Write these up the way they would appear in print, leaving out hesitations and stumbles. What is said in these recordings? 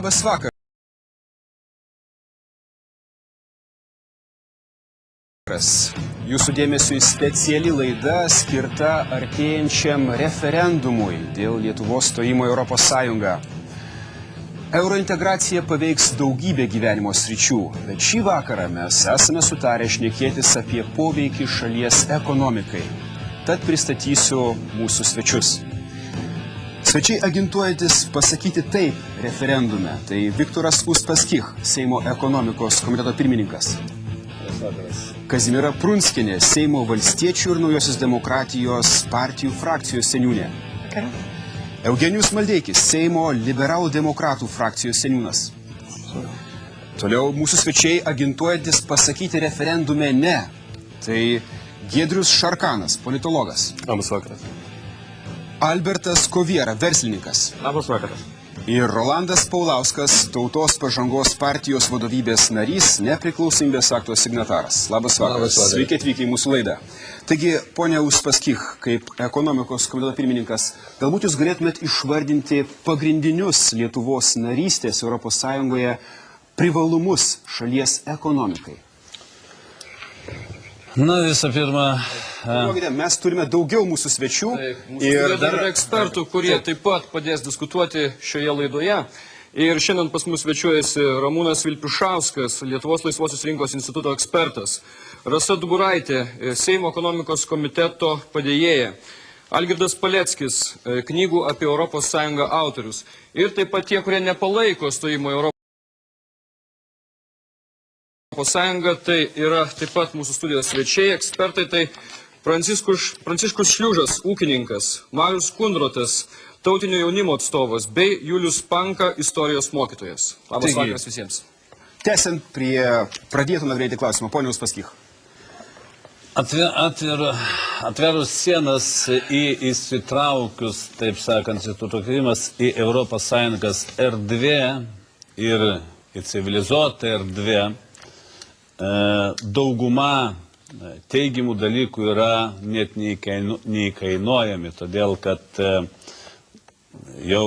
Labas vakaras. Jūsų dėmesio speciali laida skirta artėjančiam referendumui dėl Lietuvos stojimo į Europos Sąjungą. Eurointegracija paveiks daugybę gyvenimo sričių, bet šį vakarą mes esame sutarę šnekėtis apie poveikį šalies ekonomikai. Tad pristatysiu mūsų svečius. Svečiai agintuojantis pasakyti taip referendume. Tai Viktoras Uspaskich, Seimo ekonomikos komiteto pirmininkas. Kazimiera Prunskienė, Seimo valstiečių ir Naujosios demokratijos partijų frakcijos seniūnė. Eugenijus Maldeikis, Seimo liberalų demokratų frakcijos seniūnas. Toliau mūsų svečiai agintuojantis pasakyti referendume ne. Tai Giedrius Šarkanas, politologas. Labas vakaras. Albertas Koviera, verslininkas. Labas vakaras. Ir Rolandas Paulauskas, Tautos pažangos partijos vadovybės narys, nepriklausomybės akto signataras. Labas vakaras. Sveiki atvykę į mūsų laidą. Taigi, ponia Uspaskich, kaip ekonomikos komiteto pirmininkas, galbūt jūs galėtumėt išvardinti pagrindinius Lietuvos narystės Europos Sąjungoje privalumus šalies ekonomikai. Na, visą pirma... Mes turime daugiau mūsų svečių. Ir dar yra ekspertų, kurie taip pat padės diskutuoti šioje laidoje. Ir šiandien pas mus svečiuojasi Ramūnas Vilpišauskas, Lietuvos laisvosios rinkos instituto ekspertas. Rasa Duburaitė, Seimo ekonomikos komiteto padėjėja. Algirdas Paleckis, knygų apie Europos Sąjungą autorius. Ir taip pat tie, kurie nepalaiko stojimo į Europos Sąjungą, tai yra taip pat mūsų studijos svečiai, ekspertai, tai Pranciškus Šliužas, ūkininkas, Marius Kundrotas, tautinio jaunimo atstovas, bei Julius Panka, istorijos mokytojas. Labas vakaras visiems. Tęsiant prie pradėtų nagrinėti klausimą, ponia Uspaskich. Atverus sienas į įsitraukius, taip sakant, įsitraukimas į Europos Sąjungos erdvę ir į civilizuotą erdvę, dauguma teigiamų dalykų yra net neįkainuojami, todėl kad jau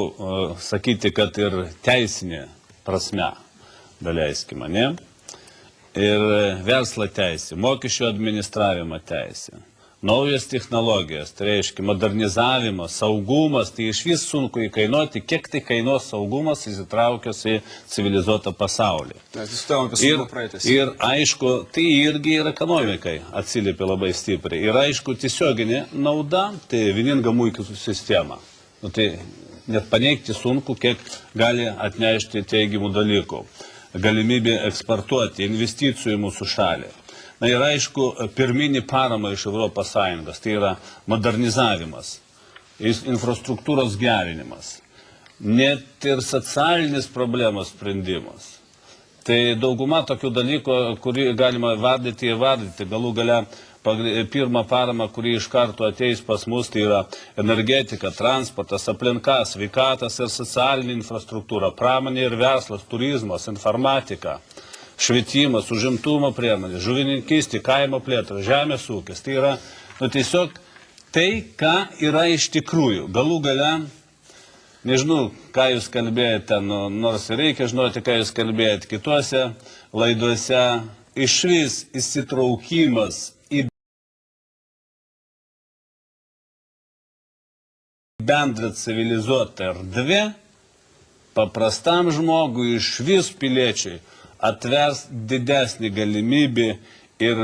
sakyti, kad ir teisinė prasme, daleiskime, ne? Ir verslo teisė, mokesčių administravimo teisė, naujos technologijos, tai reiškia modernizavimas, saugumas, tai iš vis sunku įkainuoti, kiek tai kainuos saugumas įsitraukius į civilizuotą pasaulį. Ir aišku, tai irgi ir ekonomikai atsiliepia labai stipriai. Ir aišku, tiesioginė nauda, tai vieninga muitų sistema. Tai net paneigti sunku, kiek gali atnešti teigiamų dalykų. Galimybė eksportuoti, investicijų į mūsų šalį. Na ir aišku, pirminį paramą iš Europos Sąjungos, tai yra modernizavimas, infrastruktūros gerinimas, net ir socialinis problemos sprendimas. Tai dauguma tokių dalykų, kurį galima vardyti, galų gale pirmą paramą, kurį iš karto ateis pas mus, tai yra energetika, transportas, aplinka, sveikatas ir socialinė infrastruktūra, pramonė ir verslas, turizmas, informatika. Švietimas, užimtumo priemonės, žuvininkystė, kaimo plėtra, žemės ūkis. Tai yra tiesiog tai, ką yra iš tikrųjų. Galų gale, nežinau, ką jūs kalbėjote, nors reikia žinoti, ką jūs kalbėjote kituose laiduose, iš vis įsitraukimas į bendrą civilizuotą erdvę, paprastam žmogui, iš vis piliečiai, atvers didesnį galimybį ir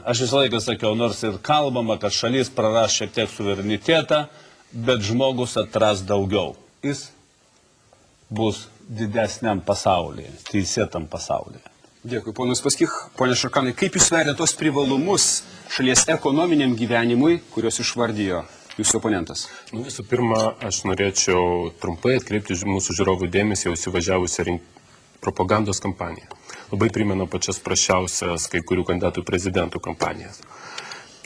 aš visą laiką sakiau, nors ir kalbama, kad šalis praras šiek tiek suverenitetą, bet žmogus atras daugiau. Jis bus didesniam pasaulyje, teisėtam pasaulyje. Dėkui, ponas Uspaskich. Pone Šarkanai, kaip jūs vertinate tos privalumus šalies ekonominiam gyvenimui, kuriuos išvardijo jūsų oponentas? Visų pirma, aš norėčiau trumpai atkreipti mūsų žiūrovų dėmesį jau įsivažiavusią propagandos kampaniją. Labai primena pačias prasčiausias kai kurių kandidatų prezidentų kampanijas.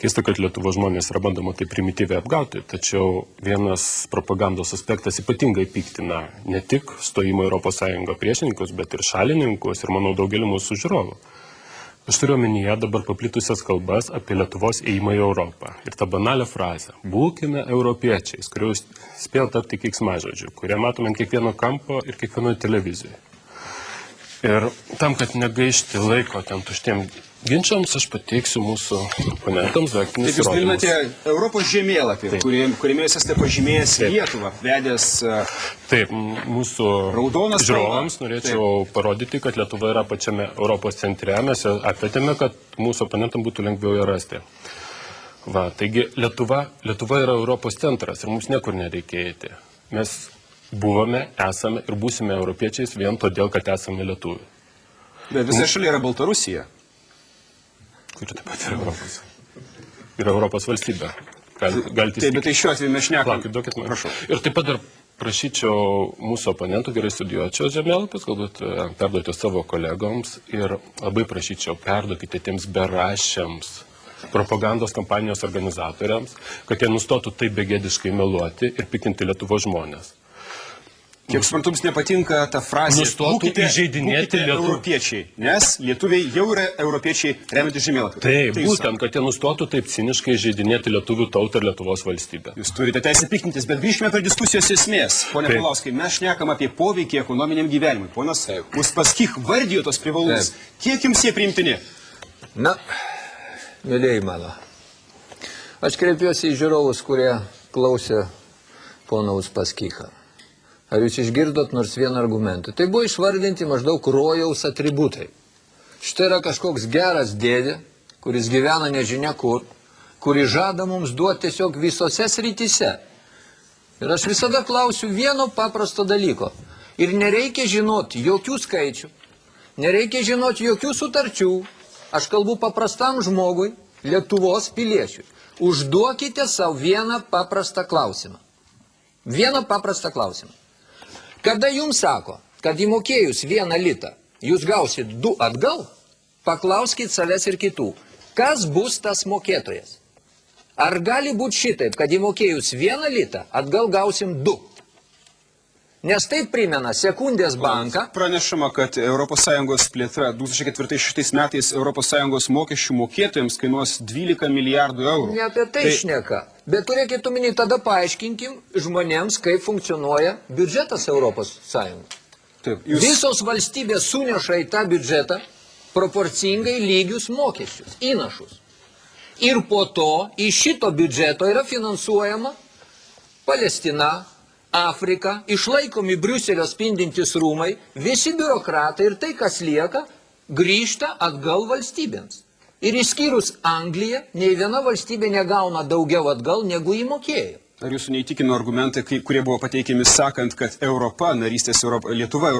Keista, kad Lietuvos žmonės yra bandoma tai primityviai apgauti, tačiau vienas propagandos aspektas ypatingai piktina ne tik stojimo Europos Sąjungą priešininkus, bet ir šalininkus ir, manau, daugelį mūsų žiūrovų. Aš turiu omenyje dabar paplitusias kalbas apie Lietuvos ėjimą į Europą. Ir tą banalią frazę "būkime europiečiais", kuriuos spėjo tapti keiksmažodžiu, kurią matome ant kiekvieno kampo ir kiekvienoje televizijoje. Ir tam, kad negaišti laiko ten tuštiem ginčiams, aš pateiksiu mūsų oponentams daktinius Taip, jūs įrodymus. priminate Europos žemėlapį, kuriame jūs esate pažymėjęs Lietuvą, vedęs Taip, mūsų Raudonas žiūrovams spalva. norėčiau parodyti, kad Lietuva yra pačiame Europos centre. Mes ją apėtėme, kad mūsų oponentam būtų lengviau ją rasti. Va, taigi Lietuva yra Europos centras ir mums niekur nereikia eiti. Mes buvome, esame ir būsime europiečiais vien todėl, kad esame lietuviai. Bet visai šalia yra Baltarusija. Kuri taip pat yra Europos. Yra Europos valstybė. Galite Taip, bet tai šiuo atveju mes šnekam. Plaukit, duokit man. Prašau. Ir taip pat dar prašyčiau mūsų oponentų gerai studijuoti žemėlapius, galbūt perduoti savo kolegoms ir labai prašyčiau perduokite tiems berašiams propagandos kampanijos organizatoriams, kad jie nustotų taip begėdiškai meluoti ir pikinti Lietuvos žmonės. Kiek suprantu, jums nepatinka ta frazė, Nustotų įžeidinėti europiečiai, nes lietuviai jau yra europiečiai remiantys žemėlapį. Taip, būtent, kad jie nustotų taip ciniškai įžeidinėti lietuvių tautą ir Lietuvos valstybę. Jūs turite teisę piktintis, bet grįžkime prie diskusijos esmės. Pone Taip. Paulauskai, mes šnekam apie poveikį ekonominiam gyvenimui. Ponas Uspaskich vardijo tos privalumus. Kiek jums jie priimtini? Na, mėlėjai mano, aš kreipiuosi į žiūrovus, kurie klausė pono Uspaskichą. Ar jūs išgirdot nors vieną argumentą? Tai buvo išvardinti maždaug rojaus atributai. Štai yra kažkoks geras dėdė, kuris gyvena nežinia kur, kuri žada mums duoti tiesiog visose srityse. Ir aš visada klausiu vieno paprasto dalyko. Ir nereikia žinoti jokių skaičių, nereikia žinoti jokių sutarčių. Aš kalbu paprastam žmogui, Lietuvos piliečiui. Užduokite savo vieną paprastą klausimą. Vieną paprastą klausimą. Kada jums sako, kad įmokėjus 1 litą, jūs gausit 2 atgal, paklauskit savęs ir kitų, kas bus tas mokėtojas? Ar gali būti šitaip, kad įmokėjus 1 litą, atgal gausim 2? Nes tai primena Sekundės banką. Pranešama, kad ES plėtra 2004 metais ES mokesčių mokėtojams kainuos 12 milijardų eurų. Ne apie tai šneka. Bet turėkit omeny, tada paaiškinkim žmonėms, kaip funkcionuoja biudžetas ES. Taip, Visos valstybės suneša į tą biudžetą proporcingai lygius mokesčius, įnašus. Ir po to iš šito biudžeto yra finansuojama Palestina, Afrika, išlaikomi Briuselio spindintys rūmai, visi biurokratai ir tai, kas lieka, grįžta atgal valstybėms. Ir išskyrus Angliją, nei viena valstybė negauna daugiau atgal, negu įmokėjo. Ar jūsų neįtikino argumentai, kurie buvo pateikiami sakant, kad Lietuva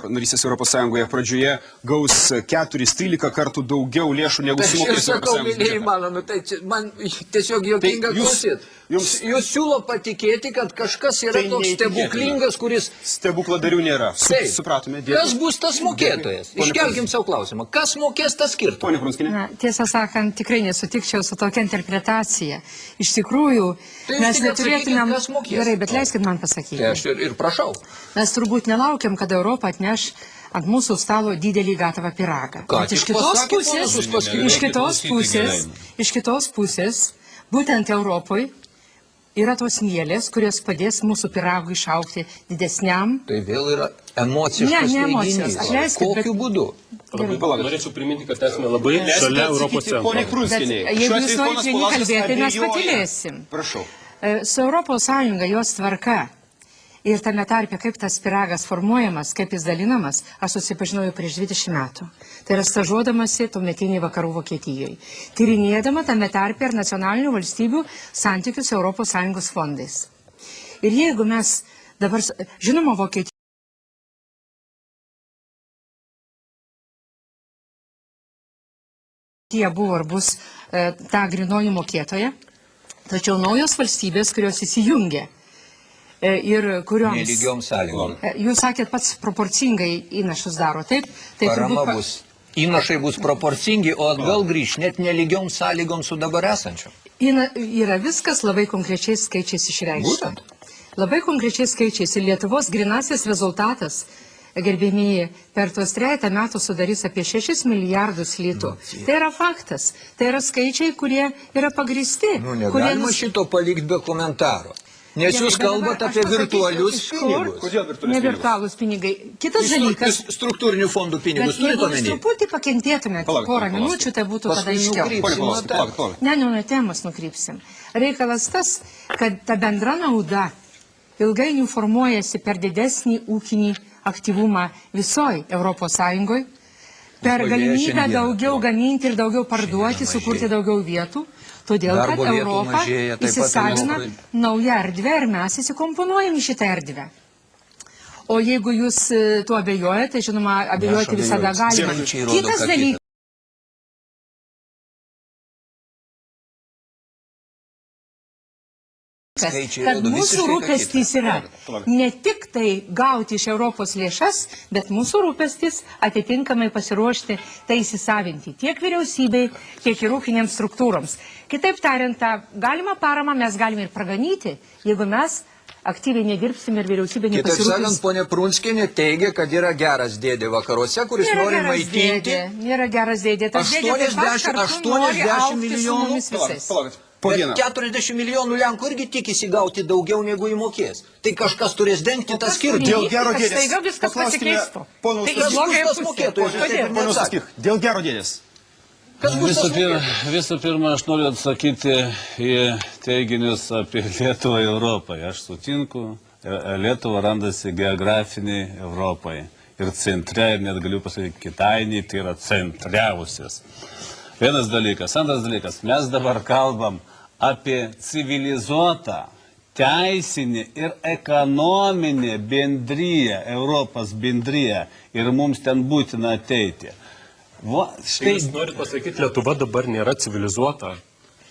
narystės Europos Sąjungoje pradžioje gaus 4-13 kartų daugiau lėšų negu Aš sumokės sakau, Europos mėlyjei Sąjungos mano, nu, tai man tiesiog juokinga klausyt. Jūs siūlo patikėti, kad kažkas yra Tai toks neįtikėtina. stebuklingas, kuris... Stebukladarių nėra. Taip. Supratome. Kas bus tas mokėtojas? Pone Iškelkim savo klausimą. Kas mokės tą skirtumą? Pone Prunskiene. Na, tiesą sakant, tikrai nesutikčiau su tokia interpretacija. Iš tikrųjų, Tai jūs mes tik neturėtumėm... atsakykit, kas mokės. Gerai, bet leiskit man pasakyti. Tai aš ir prašau. Mes turbūt nelaukiam, kad Europa atneš ant mūsų stalo didelį gatavą pyragą. Ką Bet tik pasakė ponas Uspaskichas. iš kitos pusės, būtent Europoje yra tos mielės, kurios padės mūsų pyragui išaukti didesniam. Tai vėl yra emociškas Ne emocijos. leidinys. Atleiskit, bet- Kokiu būdu? Norėčiau priminti, kad esame labai šalia Europos Pone centro. Prunskienei. Bet jeigu šiuo jūs atveju norit ponas vieni Paulauskas kalbėti, tai mes abejoja. patylėsim. Prašau. Su Europos Sąjunga, jos tvarka ir tame tarpe, kaip tas pyragas formuojamas, kaip jis dalinamas, aš susipažinau jau prieš 20 metų. Tai yra stažuodamasi tuometiniai vakarų Vokietijoje. Tyrinėdama tame tarpe ir nacionalinių valstybių santykius su Europos Sąjungos fondais. Ir jeigu mes dabar, žinoma, Vokietija buvo ar bus ta grynoji mokėtoja, tačiau naujos valstybės, kurios įsijungia ir kurioms... Nelygiom sąlygom. Jūs sakėt pats proporcingai įnašus daro, taip? Tai Parama turbūt bus. Įnašai bus proporcingi, o atgal grįž net nelygiom sąlygom su dabar esančiom. Yra viskas labai konkrečiais skaičiais išreikšta. Būtent. Labai konkrečiais skaičiais. Ir Lietuvos grynasis rezultatas, gerbėmieji, per tuos 3 metų sudarys apie 6 milijardus litų. Tai yra faktas. Tai yra skaičiai, kurie yra pagristi. Nu, negalima šito palikti be komentaro. Nes jūs Gerai, kalbate dabar aš apie pasakysiu, virtualius iš kur- pinigus. Kodėl virtualius Ne pinigus? virtualūs pinigai. Kitas dalykas. Struktūrinių fondų pinigus Bet jeigu turite jūs omeny? truputį pakentėtumėte Palaukit, porą palaukit. minučių, tai būtų tada Paskui aiškiau. nukrypsim Pone nuo Paulauskai, temos. palaukit. Ne, nuo temos nukrypsim. Reikalas tas, kad ta bendra nauda ilgainiui formuojasi per didesnį ūkinį aktyvumą visoje Europos Sąjungoje, per Mažėja galimybę šiandieną. daugiau gaminti ir daugiau parduoti, Šiandien sukurti mažėja. daugiau vietų, todėl Darbo kad vietų Europa mažėja, taip pat įsisavina Europai. naują erdvę ir mes įsikomponuojam į šitą erdvę. O jeigu jūs tuo abejojate, tai žinoma, abejoti visada galima. Skaičiai rodo, Kitas ką dalykas. Skaičiai Kad rodo mūsų visiškai ką rūpestis kita. yra ne tik tai gauti iš Europos lėšas, bet mūsų rūpestis atitinkamai pasiruošti tai įsisavinti tiek vyriausybei, tiek ir ūkiniams struktūroms. Kitaip tariant, tą galimą paramą mes galime ir praganyti, jeigu mes aktyviai nedirbsime ir vyriausybė Kitaip sakant, nepasirūpins. ponė Prunskienė teigia, kad yra geras dėdė vakaruose, kuris nori maitinti. Nėra geras dėdė. Tas dėdė taip pat 80 kartu nori 80 augti su milijonų. mumis visais. Palaukit. Po Bet vieną. 40 milijonų Lenkų irgi tikisi gauti daugiau negu įmokės. Tai kažkas turės dengti tą kas skirtumą. Dėl Įvykti, gero kad dėdės. staiga viskas Paklauskime pasikeistų. pono Tai Uspaskich. blogąją Kas bus tas pusę. mokėtojas? Jūs taip ir Pono neatsakėte. Uspaskich, dėl gero dėdės. Kas bus tas mokėtojas? Visų pirma, aš noriu atsakyti į teiginius apie Lietuvą ir Europą. Aš sutinku, Lietuva randasi geografiniai Europai. Ir centre, ir net galiu pasakyti, Kitainiai, tai yra centriausias. Vienas dalykas. Antras dalykas. Mes dabar kalbam apie civilizuotą, teisinį ir ekonominį bendryją, Europos bendryją. Ir mums ten būtina ateiti. Štai Jūs norit pasakyti, Lietuva dabar nėra civilizuota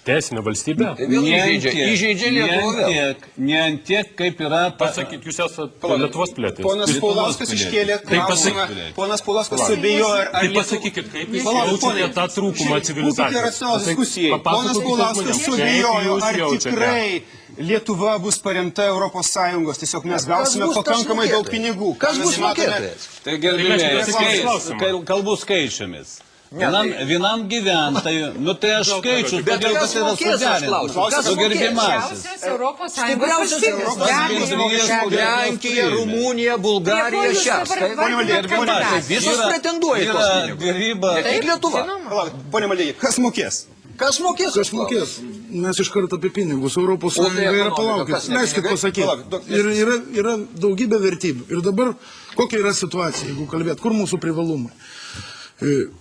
teisinė valstybė? Tai vėl įžeidžia Lietuvą vėl. Ne ant tiek, kaip yra... Pasakyti, jūs esate Lietuvos pilietis. Ponas Lietuvos Paulauskas pilietis. iškėlė Tai klausimą. pasakyk. Ponas Paulauskas suabejojo, ar Tai Lietuva- pasakykit, kaip jūs Palaukit, jaučiate ponai. tą trūkumą Būkite civilizacijos. racionalūs diskusijai. Ponas Papasakokite Paulauskas žmonėms, kaip suabejojo, jūs ar jaučiate. tikrai Lietuva bus paremta Europos Sąjungos. Tiesiog mes gausime bus tas pakankamai daug mokėtojas? pinigų. Kas Mes bus matome- mokėtojas? Tai gerbėjai, leiskite klausimą. kalbų skaičiamis. Ne, Vienam gyventojui, nu tai aš skaičius, Bet todėl kas kad yra mokės, aš klausiu? Kas Nu, mokės? gerbiamasis. Stipriausias Europos Sąjungos Stipriausias valstybės. Europos Be Sąjungos abejo, valstybės. be abejo. Lenkija, Rumunija, Bulgarija, Prie ko jūs šias. dabar Taip, vardinat tai kandidatus? visos pretenduoja į tuos Yra pinigus. dėryba. Ne tik Lietuva. Palaukit, Pone Maldeikiai, kas mokės? Kas mokės? Kas mokės? Mes iš karto apie pinigus. Europos O tai Sąjunga yra, ekonomika, kas palaukit, ne leiskit pinigai? pasakyti. Palaukit, Ir yra daugybė vertybių. Ir dabar kokia yra situacija, jeigu kalbėt, kur mūsų privalumai?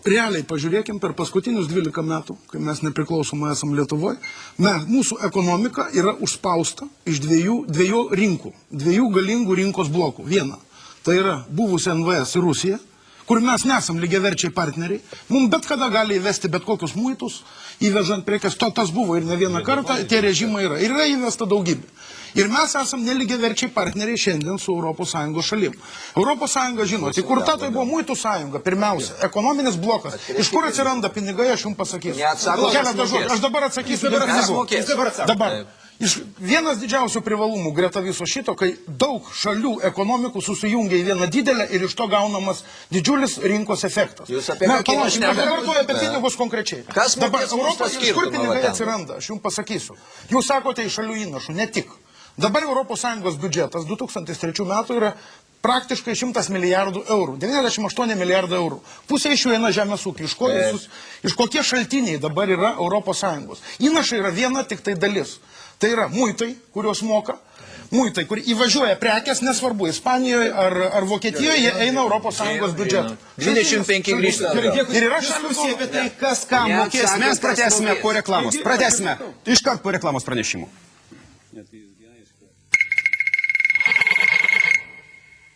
Realiai pažiūrėkim, per paskutinius 12 metų, kai mes nepriklausomai esam Lietuvoje, mūsų ekonomika yra užspausta iš dviejų rinkų, dviejų galingų rinkos blokų. Viena, tai yra buvusi NVS ir Rusija, kur mes nesam lygiaverčiai partneriai, mums bet kada gali įvesti bet kokius muitus, įvežant prekes, tas buvo ir ne vieną kartą, tie režimai yra. Ir yra įvesta daugybė. Ir mes esam nelygiaverčiai partneriai šiandien su ES šalim. ES, žinot, įkurta tai buvo muitų sąjunga, pirmiausia, ekonominis blokas. Iš kur atsiranda pinigai, aš jums pasakysiu. Neatsako, Keletą kas žodžių. mokės. Aš dabar atsakysiu. Kas dėl pinigų. mokės? Dabar. Vienas didžiausių privalumų greta viso šito, kai daug šalių ekonomikų susijungia į vieną didelę ir iš to gaunamas didžiulis rinkos efektas. Jūs apie Na, kokį palaukit, nešnekate? aš dabar apie pinigus konkrečiai. Kas Dabar mokės mums Europos, tą iš kur skirtumą, pinigai va ten? atsiranda, aš jums pasakysiu. Jūs sakote iš šalių įnašų, ne tik. Dabar ES biudžetas 2003 metų yra praktiškai 100 milijardų eurų, 98 milijardų eurų. Pusė iš jų eina žemės ūkį. Iš kokie šaltiniai dabar yra ES? Įnašai yra viena tik tai dalis. Tai yra muitai, kuriuos moka. Muitai, kur įvažiuoja prekes, nesvarbu, Ispanijoje ar Vokietijoje, jie eina ES biudžetą. 25 grįžta. Ir yra diskusija apie tai, kas ką mokės. Mes pratęsime po reklamos. Pratęsime iškart po reklamos pranešimų.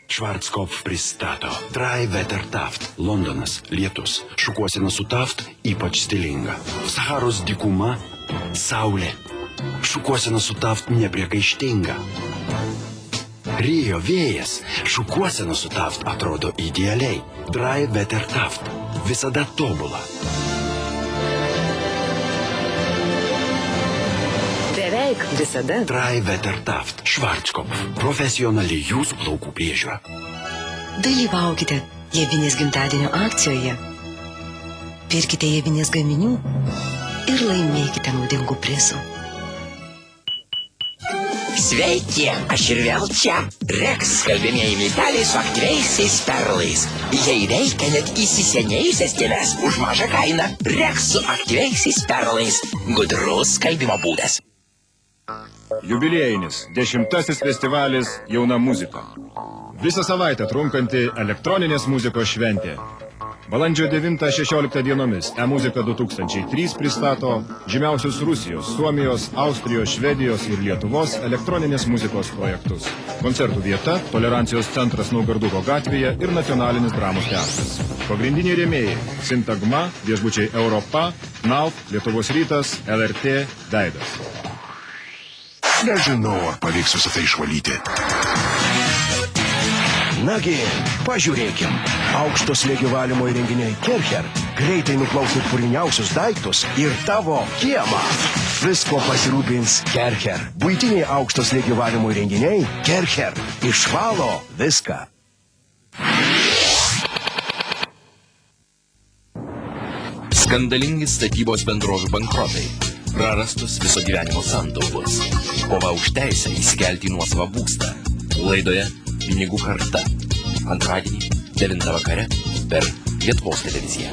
Schwarzkopf pristato Dry Weather Taft. Londonas, lietus. Šukuosena su Taft ypač stilinga. Saharos dykuma – saulė. Šukuosena su Taft nepriekaištinga. Rio vėjas. Šukuosena su Taft atrodo idealiai. Dry Weather Taft. Visada tobula. Beveik visada. Dry Weather Taft. Schwarzkopf. Profesionali jūsų plaukų priežiūra. Dalyvaukite Jėvinės gimtadienio akcijoje. Pirkite Jėvinės gaminių ir laimėkite naudingų prizų. Sveiki, aš ir vėl čia. Rex skalbėmieji milteliai su aktyviaisiais perlais. Jei reikia net įsisenėjusias kėles už mažą kainą. Rex su aktyviaisiais perlais. Gudrus skalbimo būdas. Jubiliejinis 10-asis festivalis Jauna muzika. Visą savaitę trunkanti elektroninės muzikos šventė. Balandžio 9-16 dienomis E-muzika 2003 pristato žymiausius Rusijos, Suomijos, Austrijos, Švedijos ir Lietuvos elektroninės muzikos projektus. Koncertų vieta – Tolerancijos centras Naugarduko gatvėje ir Nacionalinis dramos teatras. Pagrindiniai rėmėjai – Sintagma, viešbučiai Europa, NALF, Lietuvos rytas, LRT, Daidas. Nežinau, ar pavyks visą tai išvalyti. Nagi, pažiūrėkim. Aukšto slėgio valymo įrenginiai Kercher greitai nuplaus ir puriniausius daiktus ir tavo kiemą. Visko pasirūpins Kercher. Buitiniai aukšto slėgio valymo įrenginiai Kercher išvalo viską. Skandalingi statybos bendrovių bankrotai. Prarastus viso gyvenimo santaupos. Kova už teisę įsikelti į nuosavą būstą. Laidoje Pinigų karta. Antradienį 9 vakare per Lietuvos televiziją.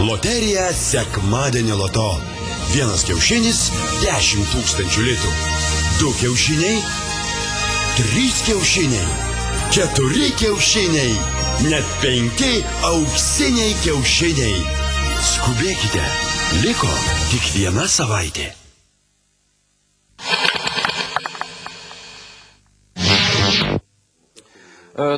Loterija sekmadienio loto. 1 kiaušinis 10 000 litų. 2 kiaušiniai, 3 kiaušiniai, 4 kiaušiniai, net 5 auksiniai kiaušiniai. Skubėkite, liko tik 1 savaitė.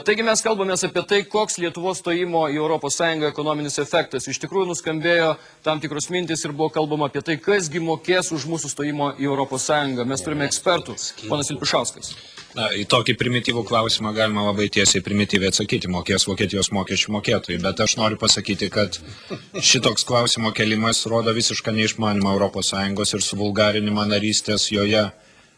Taigi mes kalbamės apie tai, koks Lietuvos stojimo į ES ekonominis efektas. Iš tikrųjų nuskambėjo tam tikros mintis ir buvo kalbama apie tai, kasgi mokės už mūsų stojimo į ES. Mes turime ekspertų. Ponas Vilpišauskas. Į tokį primityvų klausimą galima labai tiesiai primityviai atsakyti, mokės Vokietijos mokesčių mokėtojai. Bet aš noriu pasakyti, kad šitoks klausimo kelimas rodo visišką neišmanimą ES ir suvulgarinimą narystės joje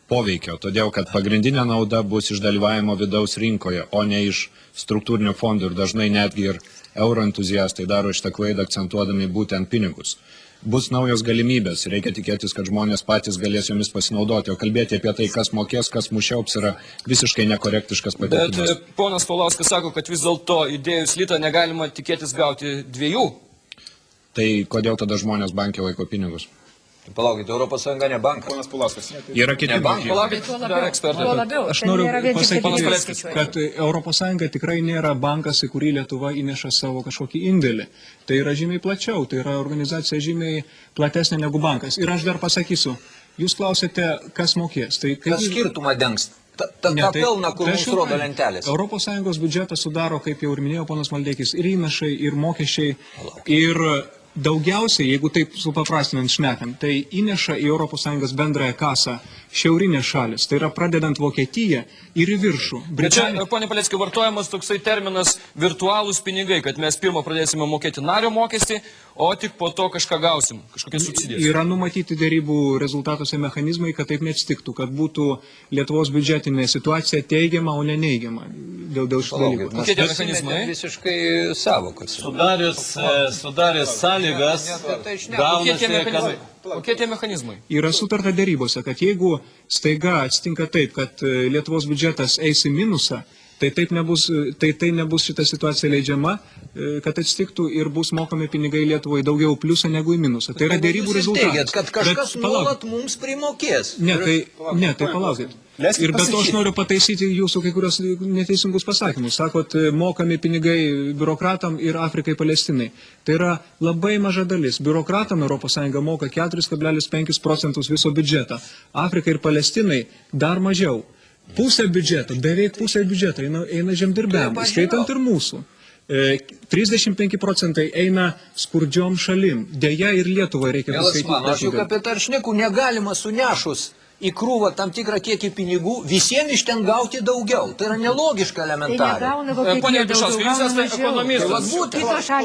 poveikio, todėl kad pagrindinė nauda bus iš dalyvavimo vidaus rinkoje, o ne iš struktūrinių fondų ir dažnai netgi ir euroentuziastai daro šitą klaidą akcentuodami būtent pinigus. Bus naujos galimybės, reikia tikėtis, kad žmonės patys galės jomis pasinaudoti, o kalbėti apie tai, kas mokės, kas mušiaups, yra visiškai nekorektiškas pateikimas. Bet ponas Paulauskas sako, kad vis dėlto įdėjus litą negalima tikėtis gauti 2. Tai kodėl tada žmonės bankė laiko pinigus? Palaukite, ES ne bankas. Ponas Paulauskas. Yra kiti bankai. Palaukite, dar ekspertai. Aš noriu pasakyti, kad ES tikrai nėra bankas, į kurį Lietuva įneša savo kažkokį indėlį. Tai yra žymiai plačiau, tai yra organizacija žymiai platesnė negu bankas. Ir aš dar pasakysiu, jūs klausėte, kas mokės. Kas skirtumą dengs? Ta pelna, kur mums rodo lentelės. ES biudžetą sudaro, kaip jau ir minėjo ponas Maldeikis, ir įnašai, ir mokesčiai, ir daugiausiai, jeigu taip supaprastinant šnekant, tai įneša į ES bendrąją kasą šiaurinės šalis, tai yra pradedant Vokietiją ir į viršų. Bet čia, ponė Palecki, vartojamas toksai terminas virtualūs pinigai, kad mes pirmą pradėsime mokėti nario mokestį, o tik po to kažką gausim, kažkokias subsidijas. Yra numatyti dėrybų rezultatuose mechanizmai, kad taip neatsitiktų, kad būtų Lietuvos biudžetinė situacija teigiama, o ne neigiama dėl šių dalykų. Kokie tie mechanizmai? Visiškai savokas. Sudaręs sąlygas, Kokie tie mechanizmai? Yra sutarta dėrybose, kad jeigu staiga atsitinka taip, kad Lietuvos biudžetas eis į minusą, tai nebus šita situacija leidžiama, kad atsitiktų ir bus mokami pinigai Lietuvai daugiau pliusą negu į minusą. Tai yra dėrybų rezultatas. Teigiat, kad kažkas nuolat mums primokės. Ne, tai palaukit. Ir be to aš noriu pataisyti jūsų kai kurios neteisingus pasakymus. Sakot, mokami pinigai biurokratam ir Afrikai Palestinai. Tai yra labai maža dalis. Biurokratam ES moka 4,5% viso biudžeto. Afrikai ir Palestinai dar mažiau. Pusė biudžeto, beveik pusė biudžeto eina žemdirbiam, skaitant ir mūsų. 35% eina skurdžiom šalim. Deja ir Lietuvai reikia paskaityti. Aš juk apie tai šneku, negalima sunešus į krūvą tam tikrą kiekį pinigų, visiems iš ten gauti daugiau. Tai yra nelogiška elementariai. Pone Vilpišauskai, jūs esate ekonomistas.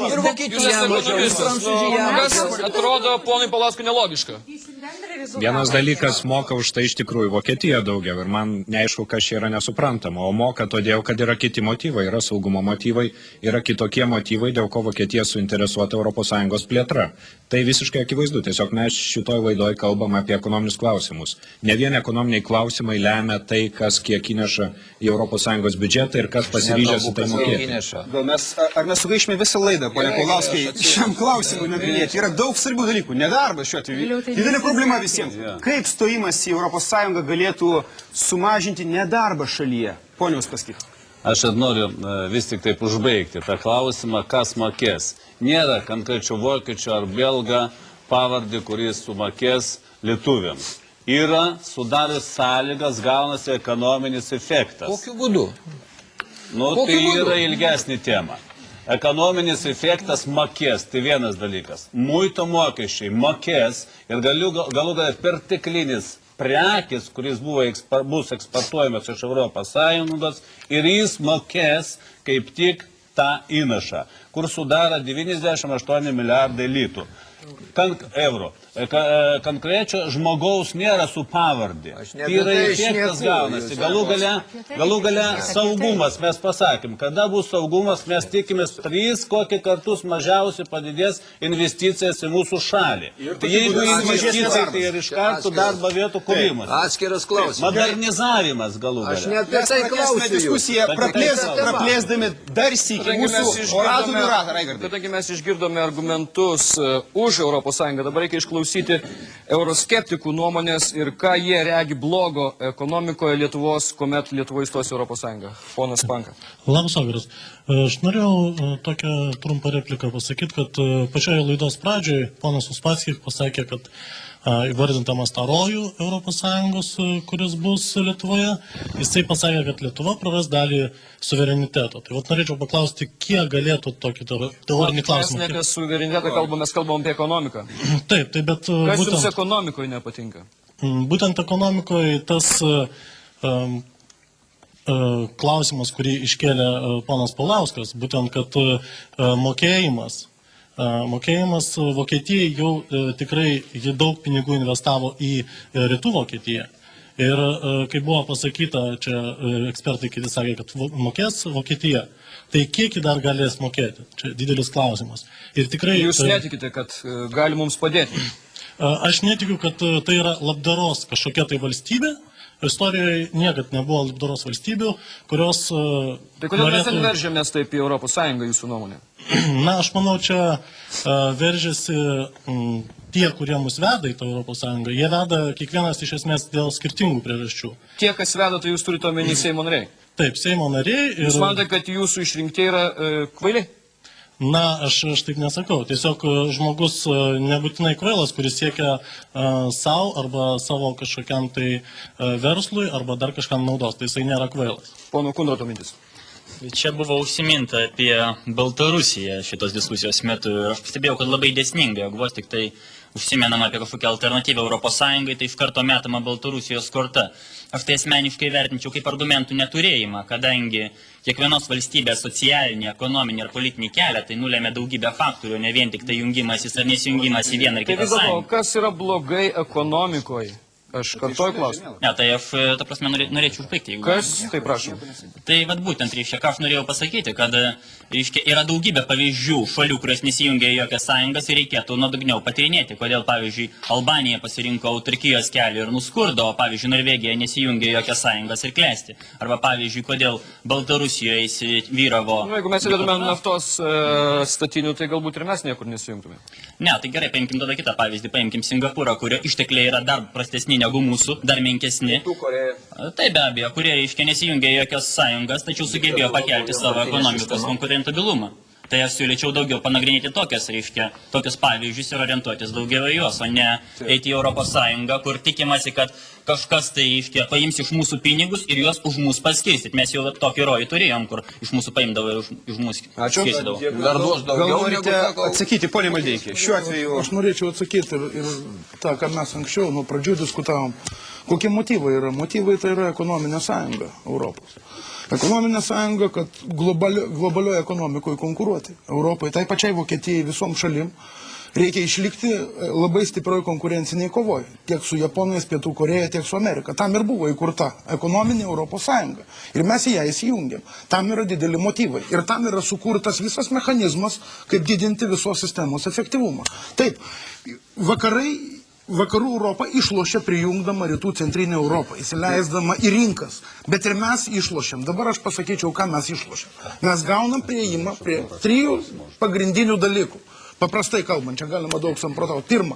Ir Vokietija mažiau, ir Prancūzija. Kas atrodo ponui Paulauskui nelogiška? Vienas dalykas moka už tai iš tikrųjų Vokietija daugiau ir man neaišku, kas čia yra nesuprantama, o moka todėl, kad yra kiti motyvai, yra saugumo motyvai, yra kitokie motyvai, dėl ko Vokietija suinteresuota ES plėtra. Tai visiškai akivaizdu, tiesiog mes šitoj laidoj kalbam apie ekonominius klausimus. Ne vien ekonominiai klausimai lemia tai, kas kiek įneša į ES biudžetą ir kas pasiryžęs tai mokėti. Ar mes sugaišime visą laidą, pone Paulauskai, šiam klausimui nagrinėti? Yra daug svarbių dalykų, nedarbas šiuo atveju. Didelė problema visiems. Kaip stojimas į ES galėtų sumažinti nedarbą šalyje? Pone Uspaskich. Aš noriu vis tik taip užbaigti tą klausimą, kas mokės. Nėra konkrečių vokiečių ar belga pavardį, kuris sumokės lietuviams. Yra sudaręs sąlygas, gaunasi ekonominis efektas. Kokiu būdu? Tai yra ilgesnė tema. Ekonominis efektas mokės, tai vienas dalykas. Muito mokesčiai mokės ir galų galę perteklinis prekis, kuris bus eksportuojamas iš ES ir jis mokės kaip tik tą įnašą, kur sudaro 98 milijardai litų eurų. Konkrečio žmogaus nėra su pavardė. Tai yra efektas gaunasi. Galų gale saugumas, mes pasakėm, kada bus saugumas, mes tikimės 3 kokį kartus mažiausiai padidės investicijas į mūsų šalį. Tai jeigu investicija, tai ir iš karto darbo vietų kūrimas. Atskiras klausimas. Modernizavimas galų gale. Aš ne apie tai klausiu diskusiją, praplėsdami dar sykį mūsų oratorių ratą, Raigardai. Kadangi mes išgirdome argumentus už ES, dabar reikia išklausyti euroskeptikų nuomonės ir ką jie regi blogo ekonomikoje Lietuvos, kuomet Lietuva įstos ES. Ponas Panka. Labas vakaras. Aš norėjau tokią trumpą repliką pasakyti, kad pačioje laidos pradžioje ponas Uspaskich pasakė, kad įvardintamas tą rojų ES, kuris bus Lietuvoje, jisai pasakė, kad Lietuva praras dalį suvereniteto. Tai norėčiau paklausti, kiek galėtų tokį teorinį klausimą. Mes ne apie suverenitetą kalbam, mes kalbam apie ekonomiką. Taip, bet... Kas jums ekonomikoje nepatinka? Būtent ekonomikoje tas klausimas, kurį iškėlė ponas Paulauskas, būtent, kad mokėjimas Vokietijai jau tikrai daug pinigų investavo į rytų Vokietiją. Ir kaip buvo pasakyta, čia ekspertai kiti sakė, kad mokės Vokietija, tai kiek ji dar galės mokėti? Čia didelis klausimas. Ir tikrai... Jūs netikite, kad gali mums padėti? Aš netikiu, kad tai yra labdaros kažkokia tai valstybė. Istorijoje niekad nebuvo labdaros valstybių, kurios... Tai kodėl mes veržėmės taip į ES, jūsų nuomonė? Na, aš manau, čia veržiasi tie, kurie mus veda į tą ES. Jie veda kiekvienas iš esmės dėl skirtingų priežasčių. Tie, kas veda, tai jūs turite omeny Seimo nariai? Taip, Seimo nariai. Jūs manote, kad jūsų išrinktieji yra kvailiai? Na, aš taip nesakau. Tiesiog žmogus nebūtinai kvailas, kuris siekia savo arba savo kažkokiam tai verslui arba dar kažkam naudos. Tai jisai nėra kvailas. Pono Kundrato mintis. Čia buvo užsiminta apie Baltarusiją šitos diskusijos metu. Aš pastebėjau, kad labai dėsningai, jeigu vos tik tai užsimenama apie kažkokią alternatyvą ES, tai iš karto metama Baltarusijos korta. Aš tai asmeniškai vertinčiau kaip argumentų neturėjimą, kadangi kiekvienos valstybės socialinį, ekonominį ir politinį kelią tai nulėmė daugybę faktorių, ne vien tik tai jungimasis ar nesijungimas į vieną ar kitą sąjungą. Kas yra blogai ekonomikoje? Aš kartuoju klausimą. Ne, tai aš, ta prasme, norėčiau užbaigti. Kas? Tai prašom. Tai vat būtent, reiškia, ką aš norėjau pasakyti, kad reiškia, yra daugybė pavyzdžių šalių, kurios nesijungia į jokias sąjungas ir reikėtų nuodugniau patyrinėti, kodėl, pavyzdžiui, Albanija pasirinko autarkijos kelią ir nuskurdo, o, pavyzdžiui, Norvegija nesijungia į jokias sąjungas ir klesti. Arba, pavyzdžiui, kodėl Baltarusijoje įsivyravo... Jeigu mes įdėtume naftos statinių, tai galbūt ir mes niekur nesijungtume. Ne, tai gerai, paimkim tada kitą pavyzdį, paimkim Singapūrą, kurio ištekliai yra dar prastesni negu mūsų, dar menkesni. Tai be abejo, kurie, reiškia, nesijungia į jokias sąjungas, tačiau sugebėjo pakelti savo ekonomikos konkurentabilumą. Tai aš siūlyčiau daugiau panagrinėti tokius pavyzdžius ir orientuotis daugiau į juos, o ne eiti į Europos Sąjungą, kur tikimasi, kad kažkas tai paims iš mūsų pinigus ir juos už mūsų paskirsit. Mes jau tokį rojų turėjom, kur iš mūsų paimdavo ir už mūsų skirstydavo. Dar duos daugiau. Norite atsakyti, ponė Maldeikį? Šiuo atveju... Aš norėčiau atsakyti ir tą, ką mes anksčiau nuo pradžių diskutavom. Kokie motyvai yra? Motyvai tai yra ekonominė sąjunga Europos. Ekonominė sąjunga, kad globalioje ekonomikoje konkuruoti. Europai, tai pačiai Vokietijai, visom šalim reikia išlikti labai stiprioj konkurenciniai kovoj. Tiek su Japonijos, Pietų Koreja, tiek su Amerika. Tam ir buvo įkurta ekonominė Europos Sąjunga. Ir mes į ją įsijungiam. Tam yra dideli motyvai. Ir tam yra sukurtas visas mechanizmas, kaip didinti visos sistemos efektyvumą. Taip, vakarų Europą išlošia prijungdama rytų centrinę Europą, įsileisdama į rinkas. Bet ir mes išlošiam. Dabar aš pasakyčiau, ką mes išlošiam. Mes gaunam prieimą prie 3 pagrindinių dalykų. Paprastai kalbant, čia galima daug samprotauti. Pirma,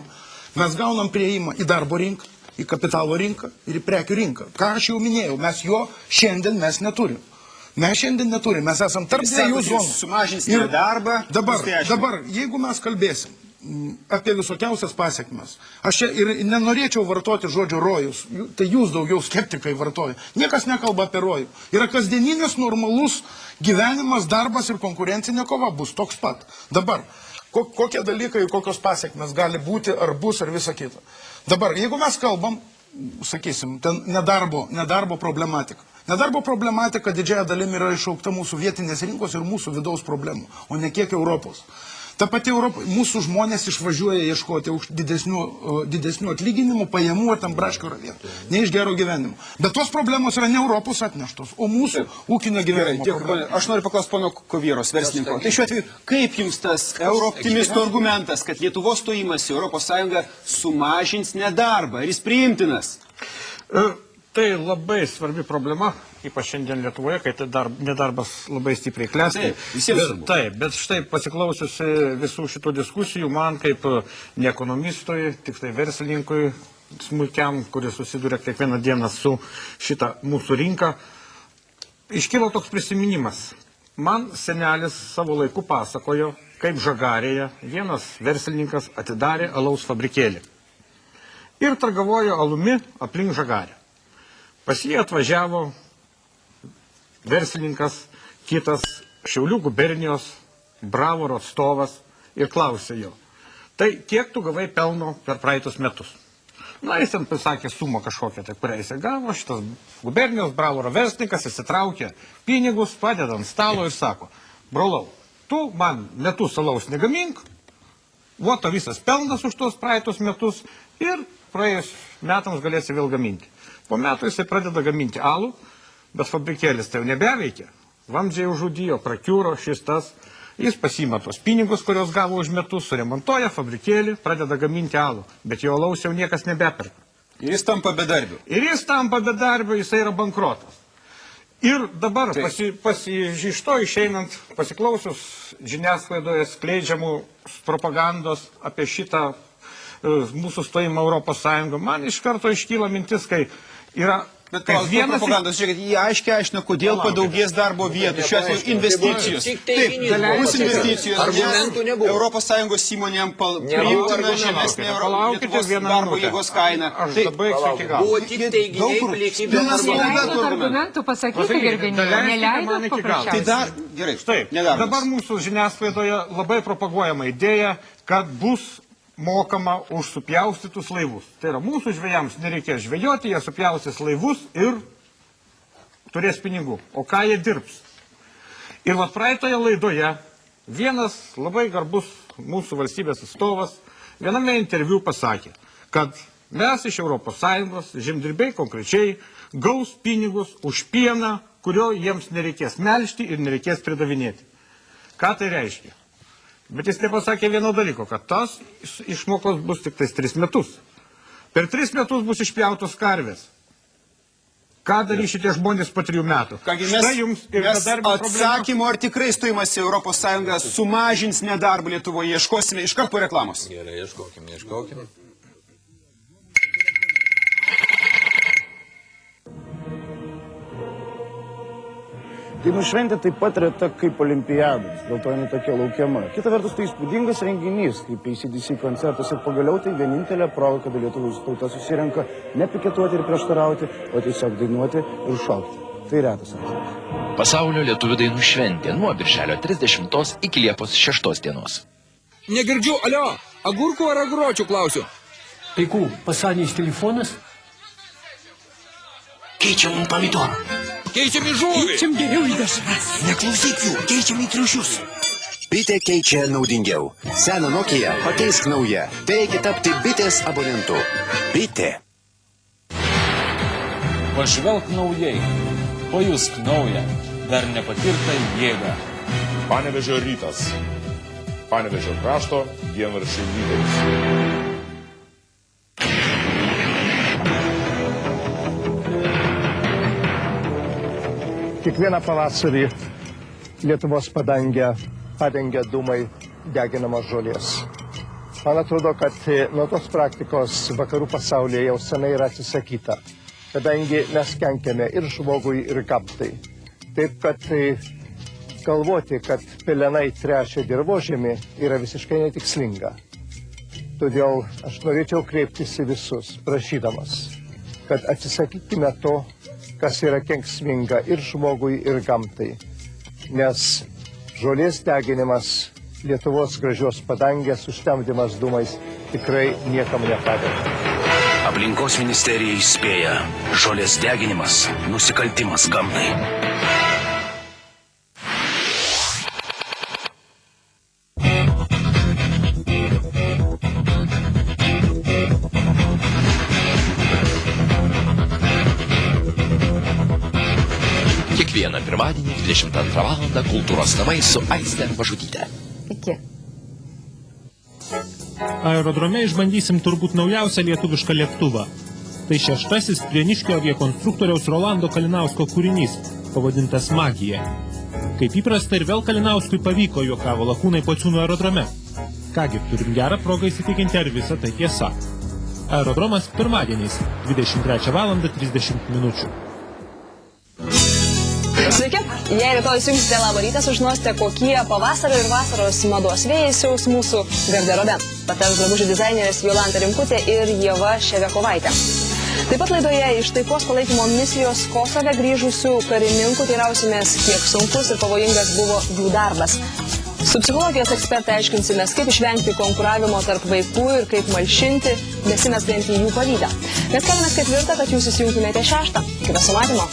mes gaunam prieimą į darbo rinką, į kapitalo rinką ir į prekių rinką. Ką aš jau minėjau, šiandien mes neturim. Mes esam tarp dviejų zonų. Sumažinsime darbą. Dabar, jeigu mes kalbėsim apie visokiausias pasiekmes, aš čia ir nenorėčiau vartoti žodžio rojus, tai jūs daugiau skeptikai vartoja. Niekas nekalba apie rojų. Yra kasdieninis normalus gyvenimas, darbas ir konkurencinė kova bus toks pat. Dabar, kokie dalykai, kokios pasiekmes gali būti, ar bus, ar visa kita. Dabar, jeigu mes kalbam, sakysim, ten nedarbo problematika. Nedarbo problematika didžiąją dalimi yra išaukta mūsų vietinės rinkos ir mūsų vidaus problemų, o ne kiek Europos. Ta pati Europa, mūsų žmonės išvažiuoja ieškoti didesnių atlyginimų, pajamų ar tam braškių ravietų, ne iš gero gyvenimo. Bet tos problemos yra ne Europos atneštos, o mūsų ūkinio gyvenimo problemos. Aš noriu paklausti pono Kovieros, verslininko. Tai šiuo atveju, kaip jums tas eurooptimistų argumentas, kad Lietuvos stojimas į Europos Sąjungą sumažins nedarbą, ar jis priimtinas? Tai labai svarbi problema, ypač šiandien Lietuvoje, kai nedarbas labai stipriai klesti. Taip, bet štai pasiklausiusi visų šitų diskusijų, man kaip ne ekonomistui, tik tai verslininkui smulkiam, kuris susiduria kiekvieną dieną su šitą mūsų rinką, iškilo toks prisiminimas. Man senelis savo laiku pasakojo, kaip Žagarėje vienas verslininkas atidarė alaus fabrikėlį ir targavojo alumi aplink Žagarę. Pas jį atvažiavo verslininkas, kitas Šiaulių gubernijos Bravoro atstovas ir klausė jo, tai kiek tu gavai pelno per praeitus metus? Na, jis ten pasakė sumą kažkokią, tai kurią jis gavo, šitas gubernijos Bravoro verslininkas įsitraukė pinigus, padeda ant stalo ir sako, brolau, tu man metus alaus negamink, voto visas pelnas už tuos praeitus metus ir praėjus metams galėsi vėl gaminti. Po metų jisai pradeda gaminti alų, bet fabrikėlis tai jau nebeveikia. Vamzdžiai užudijo, prakiūro, šis tas. Jis pasiima tos pinigus, kurios gavo už metus, suremontuoja fabrikėlį, pradeda gaminti alų, bet jo alaus jau niekas nebeperka. Ir jis tampa bedarbiu. Jisai yra bankrotas. Ir dabar iš to išeinant, pasiklausius žiniasklaidoje skleidžiamų propagandos apie šitą mūsų stojimą Europos Sąjungą, man iš karto iškyla mintis, kai yra... Bet vienas propagandos, žiūrėkit, jie aiškiai aiškina, kodėl padaugės darbo vietų, šiuo atveju investicijos. Taip, bus investicijos, nes Europos Sąjungos įmonėm priimtina žemesnė Lietuvos darbo jėgos kaina. Aš dabaigsiu iki galo. Buvo tik teiginiai, pilietybė neleidot argumentų pasakyti, gerbėniai, neleidot paprasčiausiai. Tai dar, gerai, nedarbas. Dabar mūsų žiniasklaidoje labai propaguojama idėja, kad bus mokama už supjaustytus laivus. Tai yra, mūsų žvejams nereikės žvejoti, jie supjaustys laivus ir turės pinigų. O ką jie dirbs? Ir vat praeitoje laidoje vienas labai garbus mūsų valstybės atstovas viename interviu pasakė, kad mes iš Europos Sąjungos, žemdirbiai konkrečiai, gaus pinigus už pieną, kurio jiems nereikės melžti ir nereikės pridavinėti. Ką tai reiškia? Bet jis nepasakė vieno dalyko, kad tas išmokos bus tik tais 3 metus. Per 3 metus bus išpjautos karvės. Ką darys šitie žmonės po 3 metų? Kągi mes atsakymo, ar tikrai stojimas į Europos Sąjungą sumažins nedarbą Lietuvoje, ieškosime iškart po reklamos. Gerai, ieškokime. Dainų šventė taip pat reta kaip olimpiados, dėl to jinai tokia laukiama. Kita vertus, tai įspūdingas renginys, kaip AC/DC koncertas ir pagaliau tai vienintelė proga, kada lietuvos tauta susirenka ne piketuoti ir prieštarauti, o tiesiog dainuoti ir šokti. Tai retas atvejis. Pasaulio lietuvių dainų šventė nuo birželio 30 iki Liepos 6 dienos. Negirdžiu, alio, agurkų ar aguročių klausiu. Eikų, pasadinis telefonas? Keičiam pomidorą. Keičiam į žuvį. Keičiam geriau į dešras. Neklausyk jų, keičiam į triušius. Bitė keičia naudingiau. Seną Nokia pakeisk naują. Tereikia tapti bitės abonentu. Bitė. Pažvelk naujai. Pajusk naują, dar nepatirtą jėgą. Panevėžio rytas. Panevėžio krašto dienraščių lyderis. Kiekvieną pavasarį Lietuvos padangę padengia dūmai deginamos žolės. Man atrodo, kad nuo tos praktikos vakarų pasaulyje jau senai yra atsisakyta, kadangi mes kenkiame ir žmogui, ir gamtai. Taip, kad galvoti, kad pelenai tręšia dirvožemį, yra visiškai netikslinga. Todėl aš norėčiau kreiptis į visus, prašydamas, kad atsisakykime to, kas yra kenksminga ir žmogui, ir gamtai. Nes žolės deginimas, Lietuvos gražios padangės užtemdymas dūmais tikrai niekam nepadeda. Aplinkos ministerija įspėja. Žolės deginimas – nusikaltimas gamtai. Kiekvieną pirmadienį 22 val. Kultūros namai su Aiste Mažutyte. Iki. Aerodrome išbandysim turbūt naujausią lietuvišką lėktuvą. Tai 6. prieniškio aviakonstruktoriaus Rolando Kalinausko kūrinys, pavadintas Magija. Kaip įprasta ir vėl Kalinauskui pavyko, juokavo lakūnai Pociūnų aerodrome. Kągi, turim gerą progą įsitikinti, ar visa tai tiesa. Aerodromas pirmadieniais, 23 val. 30 minučių. Sveiki, jei rytoj įsijungsite Labą rytą, sužinosite, kokie pavasario ir vasaros mados vėjai siaus mūsų garderobe. Patars drabužių dizainerės Jolanta Rimkutė ir Ieva Ševiakovaitė. Taip pat laidoje iš taikos palaikymo misijos Kosove grįžusių karininkų teirausimės, kiek sunkus ir pavojingas buvo jų darbas. Su psichologijos ekspertai aiškinsimės, kaip išvengti konkuravimo tarp vaikų ir kaip malšinti besimezgantį jų pavydą. Mes keliamės 4, kad jūs įsijungtumėte 6. Iki pasimatymo.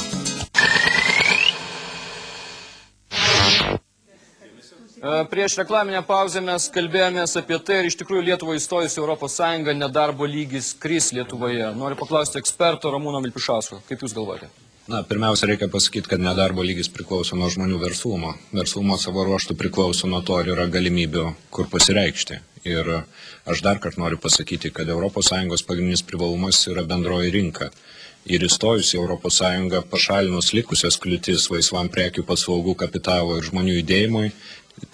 Prieš reklaminę pauzę mes kalbėjomės apie tai, ir iš tikrųjų Lietuva įstojus į Europos Sąjungą nedarbo lygis kris Lietuvoje. Noriu paklausti eksperto Ramūno Vilpišausko. Kaip jūs galvojate? Na, pirmiausia, reikia pasakyti, kad nedarbo lygis priklauso nuo žmonių verslumo. Verslumo savo ruoštų priklauso nuo to, ar yra galimybių, kur pasireikšti. Ir aš dar kartą noriu pasakyti, kad ES pagrindinis privalumas yra bendroji rinka. Ir įstojus į ES pašalinus likusias kliūtis laisvam prekių, paslaugų, kapitalo ir žmonių judėjimui,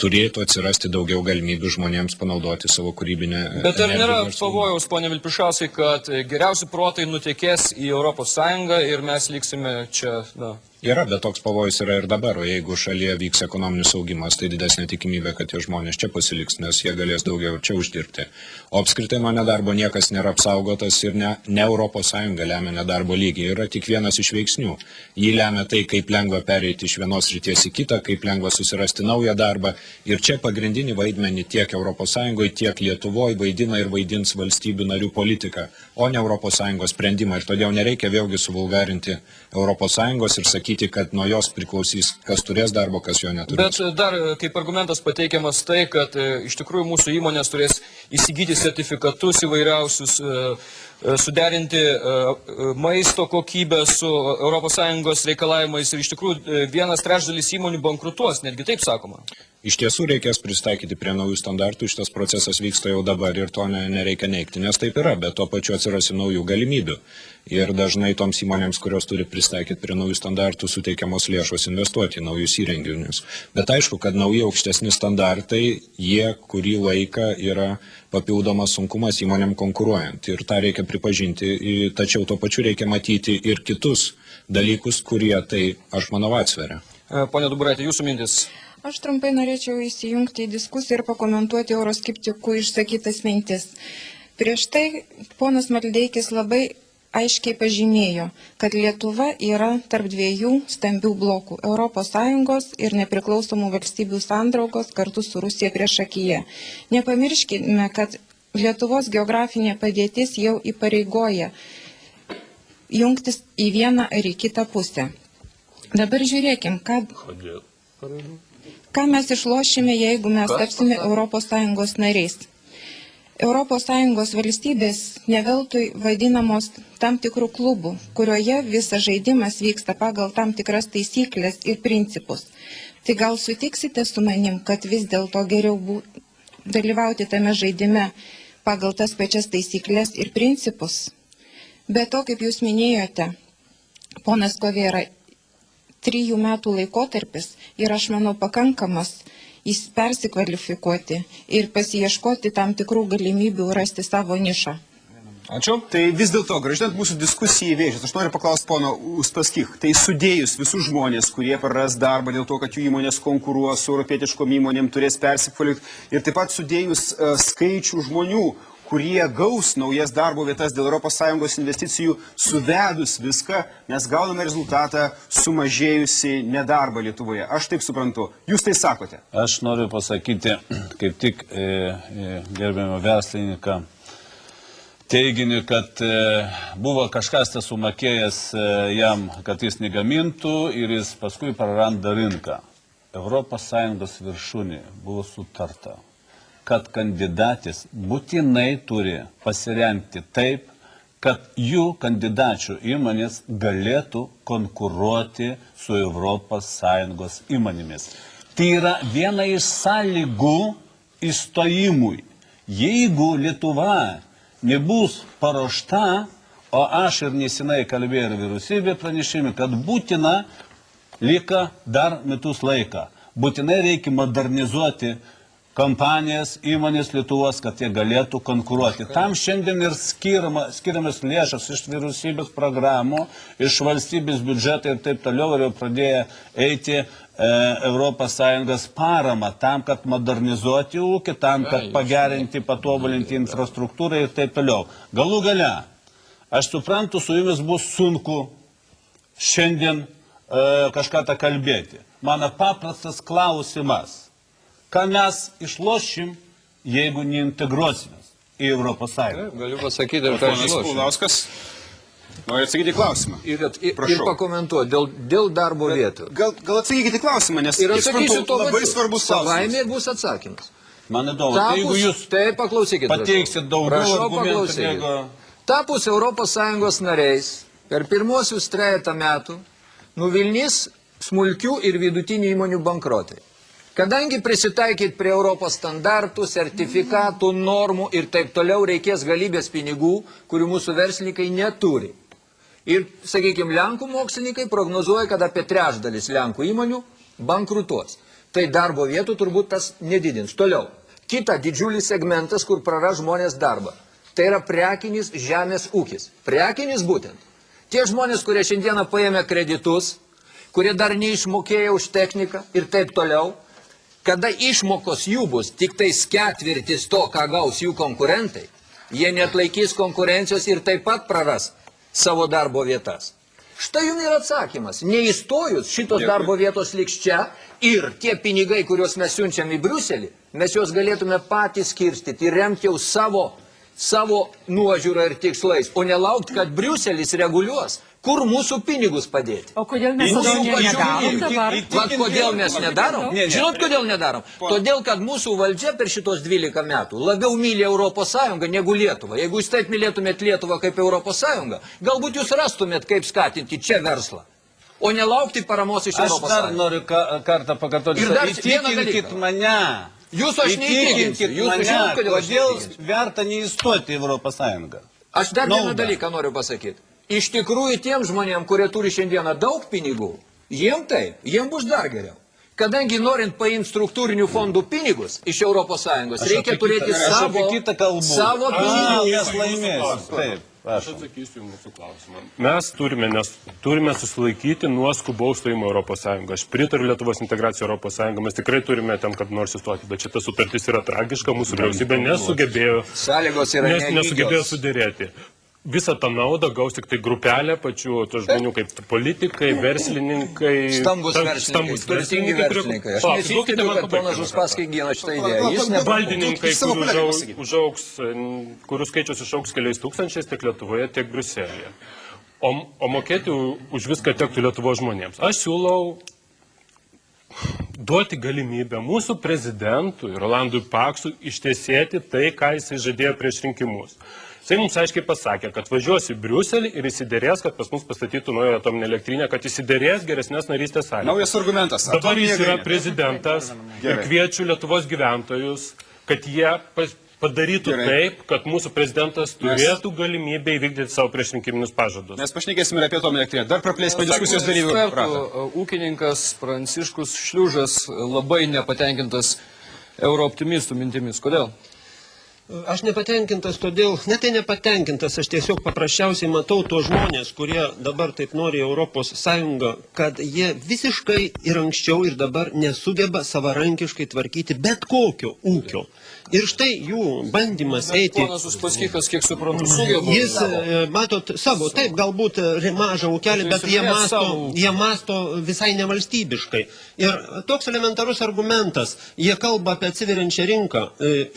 turėtų atsirasti daugiau galimybių žmonėms panaudoti savo kūrybinę. Bet ar nėra pavojaus, ponia Vilpišauskai, kad geriausi protai nutekės į Europos Sąjungą ir mes liksime čia, na? Yra, bet toks pavojus yra ir dabar, o jeigu šalyje vyks ekonominis augimas, tai didesnė tikimybė, kad tie žmonės čia pasiliks, nes jie galės daugiau čia uždirbti. O apskritai nuo nedarbo niekas nėra apsaugotas ir ne Europos Sąjunga lemia nedarbo lygį. Yra tik vienas iš veiksnių. Jį lemia tai, kaip lengva pereiti iš vienos srities į kitą, kaip lengva susirasti naują darbą. Ir čia pagrindinį vaidmenį tiek Europos Sąjungoje, tiek Lietuvoje vaidina ir vaidins valstybių narių politika, o ne Europos Sąjungos sprendimą. Ir todėl nereikia vėlgi suvulgarinti Europos Sąjungos ir sakyti, kad nuo jos priklausys, kas turės darbo, kas jo neturės. Bet dar kaip argumentas pateikiamas tai, kad iš tikrųjų mūsų įmonės turės įsigyti sertifikatus įvairiausius, suderinti maisto kokybę su ES reikalavimais ir iš tikrųjų 1/3 įmonių bankrutuos, netgi taip sakoma. Iš tiesų reikės pristaikyti prie naujų standartų, šitas procesas vyksta jau dabar ir to nereikia neigti, nes taip yra, bet tuo pačiu atsirasi naujų galimybių. Ir dažnai toms įmonėms, kurios turi pristaikyti prie naujų standartų, suteikiamos lėšos investuoti į naujus įrenginius. Bet aišku, kad nauji aukštesni standartai, jie kurį laiką yra papildomas sunkumas įmonėm konkuruojant. Ir tą reikia pripažinti, tačiau tuo pačiu reikia matyti ir kitus dalykus, kurie tai, aš manau, atsveria. Pone Dubaraitė, jūsų mintis. Aš trumpai norėčiau įsijungti į diskusiją ir pakomentuoti euroskeptikų išsakytas mintis. Prieš tai ponas Maldeikis labai aiškiai pažymėjo, kad Lietuva yra tarp dviejų stambių blokų – ES ir nepriklausomų valstybių sandraugos kartu su Rusija priešakyje. Nepamirškime, kad Lietuvos geografinė padėtis jau įpareigoja jungtis į vieną ar į kitą pusę. Dabar žiūrėkim, ką mes išlošime, jeigu mes tapsime ES nariais. ES valstybės neveltui vadinamos tam tikrų klubų, kurioje visas žaidimas vyksta pagal tam tikras taisyklės ir principus. Tai gal sutiksite su manim, kad vis dėlto geriau dalyvauti tame žaidime pagal tas pačias taisyklės ir principus? Be to, kaip jūs minėjote, ponas Kovėra, 3 metų laikotarpis ir aš manau pakankamas persikvalifikuoti ir pasiieškoti tam tikrų galimybių rasti savo nišą. Ačiū. Tai vis dėlto, grąžinant mūsų diskusiją į vėžės, aš noriu paklausti pono Uspaskich, tai sudėjus visus žmonės, kurie praras darbą dėl to, kad jų įmonės konkuruos su europietiškom įmonėm, turės persikvalifikuoti, ir taip pat sudėjus skaičių žmonių, kurie gaus naujas darbo vietas dėl ES investicijų, suvedus viską, mes gauname rezultatą sumažėjusi nedarbą Lietuvoje. Aš taip suprantu. Jūs tai sakote? Aš noriu pasakyti, kaip tik gerbiamą verslininką, teiginį, kad buvo kažkas sumokėjęs jam, kad jis negamintų ir jis paskui praranda rinką. ES viršūnė buvo sutarta, kad kandidatės būtinai turi pasirengti taip, kad jų kandidačių įmonės galėtų konkuruoti su ES įmonėmis. Tai yra viena iš sąlygų įstojimui. Jeigu Lietuva nebus paruošta, o aš ir nesenai kalbėjau ir vyriausybė pranešime, kad būtina lieka dar metus laiką. Būtinai reikia modernizuoti kompanijas, įmonės Lietuvos, kad jie galėtų konkuruoti. Tam šiandien ir skiriamas lėšas iš vyriausybės programų, iš valstybės biudžeto ir taip toliau, ir jau pradėjo eiti ES paramą tam, kad modernizuoti ūkį, tam, kad pagerinti, patobulinti infrastruktūrą ir taip toliau. Galų gale, aš suprantu, su jumis bus sunku šiandien kažką tą kalbėti. Mano paprastas klausimas. Ką mes išlošim, jeigu neintegruosimės į ES? Galiu pasakyti, ir ką išlošim. Paulauskas, noriu atsakyti klausimą. Ir pakomentuoti dėl darbo vietų. Gal atsakykite klausimą, nes labai svarbus klausimas. Savaime bus atsakymas. Man įdomu, jeigu jūs pateiksit daugiau argumentų, negu... Tapus ES nariais per pirmosius 3 metų nuvilnys smulkių ir vidutinių įmonių bankrotai. Kadangi prisitaikyti prie Europos standartų, sertifikatų, normų ir taip toliau reikės galybės pinigų, kurių mūsų verslininkai neturi. Ir, sakykime, Lenkų mokslininkai prognozuoja, kad apie 1/3 Lenkų įmonių bankrutuos. Tai darbo vietų turbūt tas nedidins. Toliau. Kita didžiulis segmentas, kur praras žmonės darbą. Tai yra prekinis žemės ūkis. Prekinis būtent. Tie žmonės, kurie šiandieną paėmė kreditus, kurie dar neišmokėjo už techniką ir taip toliau, kada išmokos jų bus tik tais 1/4 to, ką gaus jų konkurentai, jie neatlaikys konkurencijos ir taip pat praras savo darbo vietas. Štai jums yra atsakymas. Neįstojus šitos darbo vietos liks čia ir tie pinigai, kuriuos mes siunčiam į Briuselį, mes juos galėtume patys skirstyti ir remti jau savo nuožiūrą ir tikslais, o nelaukti, kad Briuselis reguliuos, kur mūsų pinigus padėti. O kodėl mes nedarom dabar? Kodėl mes nedarom? Žinot, kodėl nedarom? Todėl, kad mūsų valdžia per šitos 12 metų labiau myli Europos Sąjungą negu Lietuvą. Jeigu jūs taip mylėtumėt Lietuvą kaip Europos Sąjungą, galbūt jūs rastumėt, kaip skatinti čia verslą, o nelaukti paramos iš Europos Sąjungos. Aš dar noriu kartą pakartoti. Įtikinkit mane. Jūs aš neįtikinsiu. Kodėl verta neįstoti į Europos Sąjungą? Aš dar vieną dalyką noriu pasakyti. Iš tikrųjų, tiem žmonėm, kurie turi šiandieną daug pinigų, jiem bus dar geriau. Kadangi norint paimti struktūrinių fondų pinigus iš Europos Sąjungos, reikia turėti savo pinigų. Aš atsakysiu mūsų klausimą. Mes turime susilaikyti nuo skubaus stojimo Europos Sąjungą. Aš pritariu Lietuvos integracijai Europos Sąjungą. Mes tikrai turime ten kad nors įstoti, bet šita sutartis yra tragiška. Mūsų vyriausybė nesugebėjo sudėrėti. Visą tą naudą gaus tik tai grupelė pačių žmonių kaip politikai, verslininkai, stambus verslininkai. Aš nesitikiu, kad ponas Uspaskich gina šitą idėją. Valdininkai, kurių skaičius išauks keliais tūkstančiais tiek Lietuvoje, tiek Briuselėje. O mokėti už viską tektų Lietuvos žmonėms. Aš siūlau duoti galimybę mūsų prezidentui Rolandui Paksui ištiesėti tai, ką jisai žadėjo prieš rinkimus. Jisai mums aiškiai pasakė, kad važiuos į Briuselį ir įsiderės, kad pas mus pastatytų naują atominę elektrinę, kad įsiderės geresnės narystės sąlygas. Naujas argumentas. Dabar jis yra prezidentas ir kviečiu Lietuvos gyventojus, kad jie padarytų taip, kad mūsų prezidentas turėtų galimybę įvykdyti savo priešrinkiminius pažadus. Mes pašnekėsime ir apie atominę elektrinę. Dar praplėsime diskusijos dalyvių ratą. Ūkininkas Pranciškus Šliužas labai nepatenkintas eurooptimistų mintimis. Kodėl? Aš nepatenkintas todėl, tai nepatenkintas, aš tiesiog paprasčiausiai matau tos žmonės, kurie dabar taip nori Europos Sąjungą, kad jie visiškai ir anksčiau ir dabar nesugeba savarankiškai tvarkyti bet kokio ūkio. Ir štai jų bandymas eiti... Ponas Uspaskichas, kiek suprantu, sugeba. Jis, matot, savo, taip, galbūt mažą ūkelį, bet jie masto visai nevalstybiškai. Ir toks elementarus argumentas, jie kalba apie atsiveriančią rinką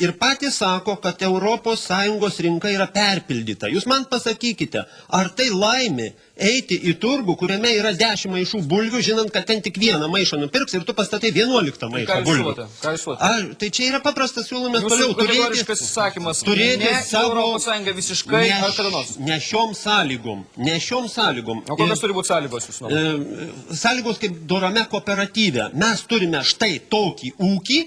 ir patys sako, kad Europos Sąjungos rinka yra perpildyta. Jūs man pasakykite, ar tai laimė eiti į turgų, kuriame yra 10 maišų bulvių, žinant, kad ten tik vieną maišą nupirks ir tu pastatai 11 maišą bulvių. Ką jūs suote? Tai čia yra paprastas siūlymas toliau. Jūsų kategoriškas įsakymas. Turėti savo Europos Sąjungą visiškai ar kada nors? Ne šiom sąlygom. O kokios turi būti sąlygos jūs nuomonė? Sąlygos kaip dorame kooperatyve. Mes turime štai tokį ūkį.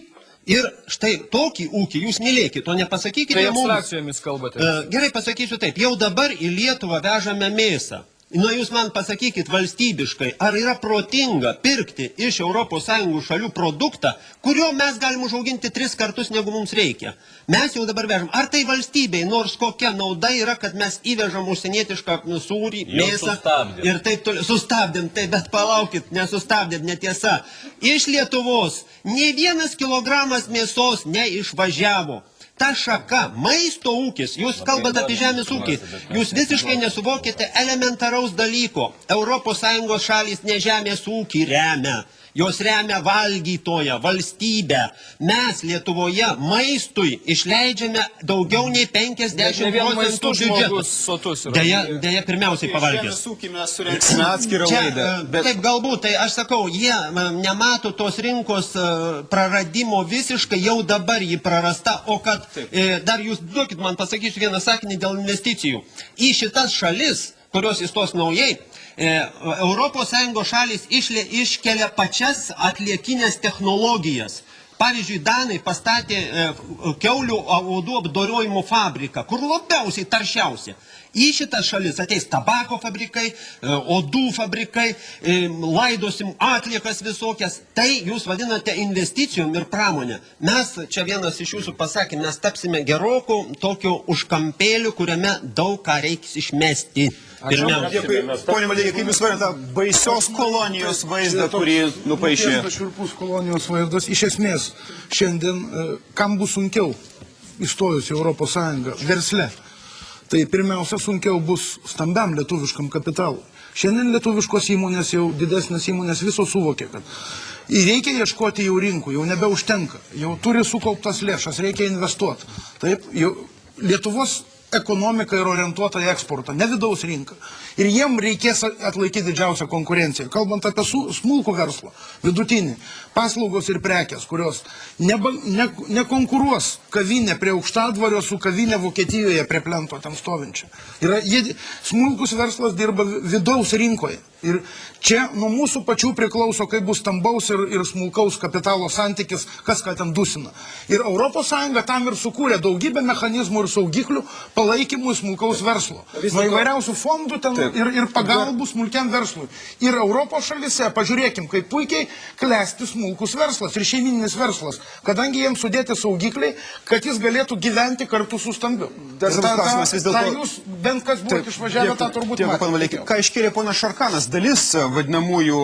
Ir štai tokį ūkį jūs mylėkite, o nepasakykite mums. Tai abstrakcijomis kalbate. Gerai pasakysiu taip, jau dabar į Lietuvą vežame mėsą. Jūs man pasakykit valstybiškai, ar yra protinga pirkti iš ES šalių produktą, kurio mes galim užauginti 3 kartus, negu mums reikia. Mes jau dabar vežam. Ar tai valstybei, nors kokia nauda yra, kad mes įvežam užsienietišką sūrį, mėsą ir taip toliau. Sustabdėm, tai bet palaukit, nesustabdėm, netiesa. Iš Lietuvos nė 1 kilogramas mėsos neišvažiavo. Ta šaka, maisto ūkis, jūs kalbate apie žemės ūkį, jūs visiškai nesuvokite elementaraus dalyko. ES šalys ne žemės ūkį remia, jos remia valgytoją, valstybę. Mes Lietuvoje maistui išleidžiame daugiau nei 50% biudžeto. Deja, pirmiausiai pavalgęs. Žemės ūkį mes surenksime atskirą laidą. Taip, galbūt, tai aš sakau, jie nemato tos rinkos praradimo visiškai, jau dabar jį prarasta, o kad dar jūs duokit man pasakysiu vieną sakinį dėl investicijų. Į šitas šalis, kurios įstos naujai, ES šalis iškelia pačias atliekinės technologijas. Pavyzdžiui, Danai pastatė kiaulių odų apdorojimo fabriką, kur labiausiai taršiausia. Į šitas šalis ateis tabako fabrikai, odų fabrikai, laidosim atliekas visokias. Tai jūs vadinate investicijom ir pramonė. Mes, čia vienas iš jūsų pasakė, mes tapsime gerokų tokio užkampėlių, kuriame daug ką reiks išmesti. Pone Maldeiki, kaip jūs varėte baisios kolonijos vaizdą, kurį nupaišė? Šiurpus kolonijos vaizdas. Iš esmės, šiandien, kam bus sunkiau įstojus į Europos Sąjungą versle? Tai pirmiausia, sunkiau bus stambiam lietuviškam kapitalui. Šiandien lietuviškos įmonės, jau didesnės įmonės visos suvokia, kad reikia ieškoti jau rinkų, jau nebeužtenka, jau turi sukauptas lėšas, reikia investuoti. Taip, Lietuvos ekonomika yra orientuota į eksportą, ne vidaus rinką. Ir jiem reikės atlaikyti didžiausią konkurenciją. Kalbant apie smulkų verslą, vidutinį, paslaugos ir prekės, kurios nekonkuruos kavinė prie Aukštadvario su kavinė Vokietijoje prie plento ten stovinčia. Smulkus verslas dirba vidaus rinkoje. Ir čia nuo mūsų pačių priklauso, kaip bus stambaus ir smulkaus kapitalo santykis, kas ką ten dusina. Ir ES tam ir sukūrė daugybę mechanizmų ir saugiklių palaikymui smulkaus verslo. Nuo įvairiausių fondų ten ir pagalbų smulkiam verslui. Ir Europos šalyse, pažiūrėkim, kaip puikiai klesti smulkus verslas ir šeimininis verslas, kadangi jiems sudėti saugikliai, kad jis galėtų gyventi kartu su stambiu. Dar svarbus klausimas vis dėlto. Jūs bent kas buvote išvažiavę, tą turbūt matėte. Ką iškėlė ponas Šarkanas, dalis vadinamųjų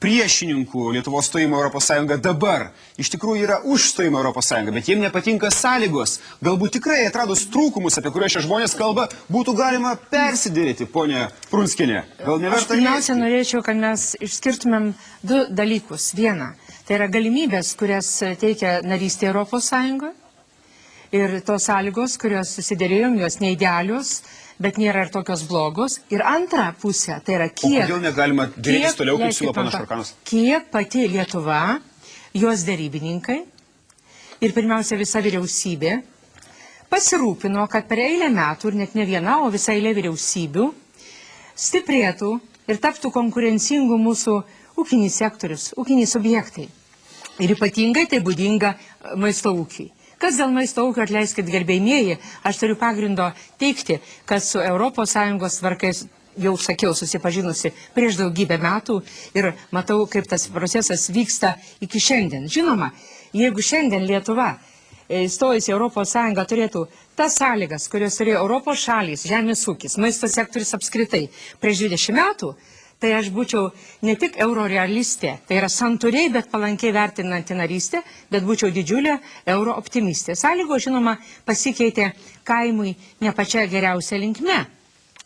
priešininkų Lietuvos stojimo Europos Sąjungą dabar iš tikrųjų yra už stojimo Europos Sąjungą, bet jiems nepatinka sąlygos. Galbūt tikrai atradus trūkumus, apie kuriuos šie žmonės kalba, būtų galima persidėrėti, ponia Prunskienė. Gal neverta? Aš pirmiausia norėčiau, kad mes išskirtumėm du dalykus. Viena, tai yra galimybės, kurias teikia narystė Europos Sąjungoje. Ir tos sąlygos, kurios susidėrėjom, jos neidealios, bet nėra ir tokios blogos. Ir antra pusė, tai yra kiek... O kodėl negalima dėrėtis toliau, kaip siūlo ponas Šarkanas? Kiek pati Lietuva, jos derybininkai ir pirmiausia visa vyriausybė pasirūpino, kad per eilę metų, ir net ne viena, o visa eilė vyriausybių, stiprėtų ir taptų konkurencingų mūsų ūkinis sektorius, ūkiniai subjektai. Ir ypatingai tai būdinga maisto ūkiai. Kas dėl maisto ūkio, atleiskit gerbėjimieji, aš turiu pagrindo teikti, kad su ES tvarkais, jau sakiau, susipažinusi prieš daugybę metų ir matau, kaip tas procesas vyksta iki šiandien. Žinoma, jeigu šiandien Lietuva įstojusi ES turėtų tas sąlygas, kurios turėjo Europos šalys, žemės ūkis, maisto sektorius apskritai prieš 20 metų, tai aš būčiau ne tik eurorealistė, tai yra santūriai, bet palankiai vertinanti narystė, bet būčiau didžiulė eurooptimistė. Sąlygos, žinoma, pasikeitė kaimui ne pačia geriausia linkme.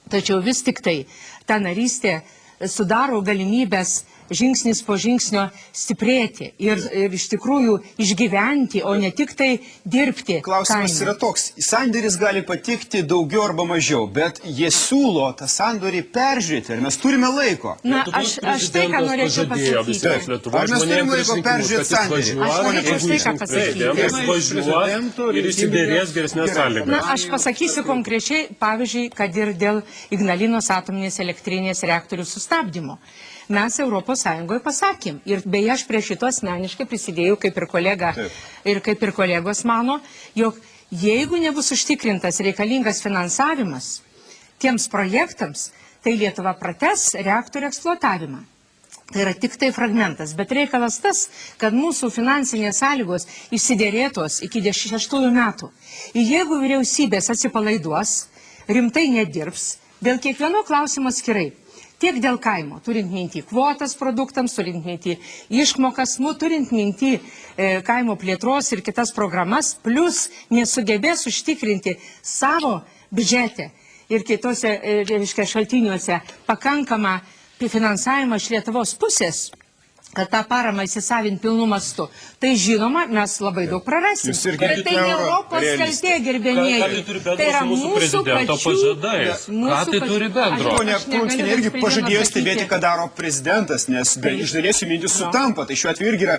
Tačiau vis tik tai ta narystė sudaro galimybės žingsnis po žingsnio stiprėti ir iš tikrųjų išgyventi, o ne tik tai dirbti. Klausimas yra toks, sandėris gali patikti daugiau arba mažiau, bet jie siūlo tą sandorį peržiūrėti, ar mes turime laiko? Na, aš tai, ką norėčiau pasakyti. Ar mes turime laiko peržiūrėti sandėrį? Aš norėčiau štai ką pasakyti. Ir įsidėrės geresnės sąlygas. Na, aš pasakysiu konkrečiai, pavyzdžiui, kad ir dėl Ignalinos atominės elektrinės reaktorių sustabdymo. Mes Europos Sąjungoje pasakėm. Ir beje, aš prie šito asmeniškai prisidėjau, kaip ir kolega, ir kaip ir kolegos mano, jog jeigu nebus užtikrintas reikalingas finansavimas tiems projektams, tai Lietuva prates reaktorių eksploatavimą. Tai yra tik tai fragmentas, bet reikalas tas, kad mūsų finansinės sąlygos išsiderėtos iki 6 metų. Ir jeigu vyriausybės atsipalaiduos, rimtai nedirbs, dėl kiekvieno klausimo skirai. Tiek dėl kaimo, turint minti kvotas produktams, turint minti išmokas, turint minti kaimo plėtros ir kitas programas, plus nesugebės užtikrinti savo biudžete ir kitose šaltiniuose pakankamą finansavimą iš Lietuvos pusės, kad tą paramą įsisavint pilnu mastu, tai žinoma, mes labai daug prarasim. Bet tai ne Europos kaltė, gerbėmieji. Tai yra mūsų pačių... Ką tai turi bendro? Ponia Prunskienė irgi pažadėjo stebėti, ką daro prezidentas, nes iš dalies jų mintis sutampa. Tai šiuo atveju irgi yra